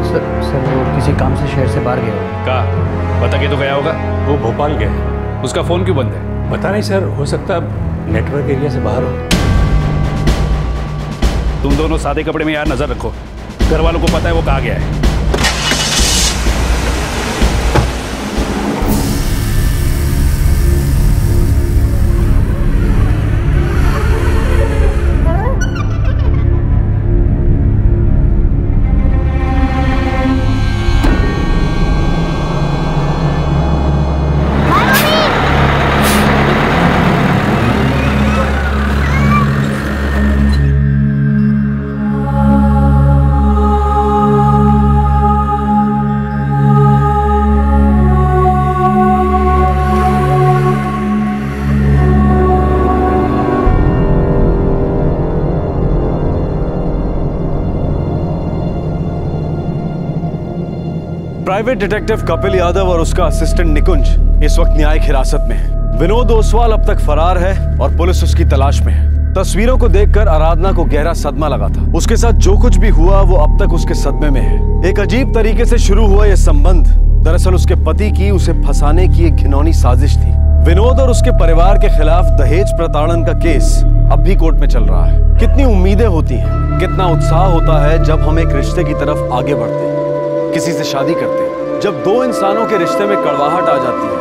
सर वो किसी काम से शहर से बाहर गया होगा। कहाँ? बता के तो गया होगा। वो भोपाल गया। उसका फोन क्यों बंद है? पता नहीं सर, हो सकता है नेटवर्क एरिया से बाहर हो। तुम दोनों सादे कपड़े में यार नजर रखो, घर वालों को पता है वो कहाँ गया है। प्राइवेट डिटेक्टिव कपिल यादव और उसका असिस्टेंट निकुंज इस वक्त न्यायिक हिरासत में है। विनोद ओसवाल अब तक फरार है और पुलिस उसकी तलाश में है। तस्वीरों को देखकर आराधना को गहरा सदमा लगा था। उसके साथ जो कुछ भी हुआ वो अब तक उसके सदमे में है। एक अजीब तरीके से शुरू हुआ यह संबंध दरअसल उसके पति की उसे फंसाने की एक घिनौनी साजिश थी। विनोद और उसके परिवार के खिलाफ दहेज प्रताड़न का केस अब भी कोर्ट में चल रहा है। कितनी उम्मीदें होती हैं, कितना उत्साह होता है जब हम एक रिश्ते की तरफ आगे बढ़ते हैं, किसी से शादी करते हैं। जब दो इंसानों के रिश्ते में कड़वाहट आ जाती है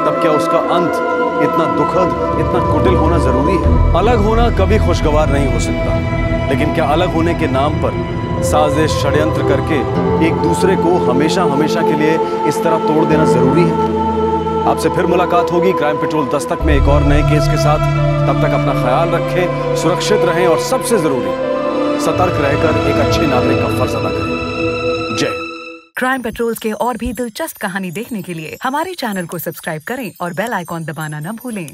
तब क्या उसका अंत इतना दुखद, इतना कुटिल होना जरूरी है? अलग होना कभी खुशगवार नहीं हो सकता, लेकिन क्या अलग होने के नाम पर साजिश षड्यंत्र करके एक दूसरे को हमेशा हमेशा के लिए इस तरह तोड़ देना जरूरी है? आपसे फिर मुलाकात होगी क्राइम पेट्रोल दस्तक में एक और नए केस के साथ। तब तक अपना ख्याल रखें, सुरक्षित रहें और सबसे जरूरी सतर्क रहकर एक अच्छे नागरिक का फर्ज अदा करें। जय। क्राइम पेट्रोल के और भी दिलचस्प कहानी देखने के लिए हमारे चैनल को सब्सक्राइब करें और बेल आइकॉन दबाना न भूलें।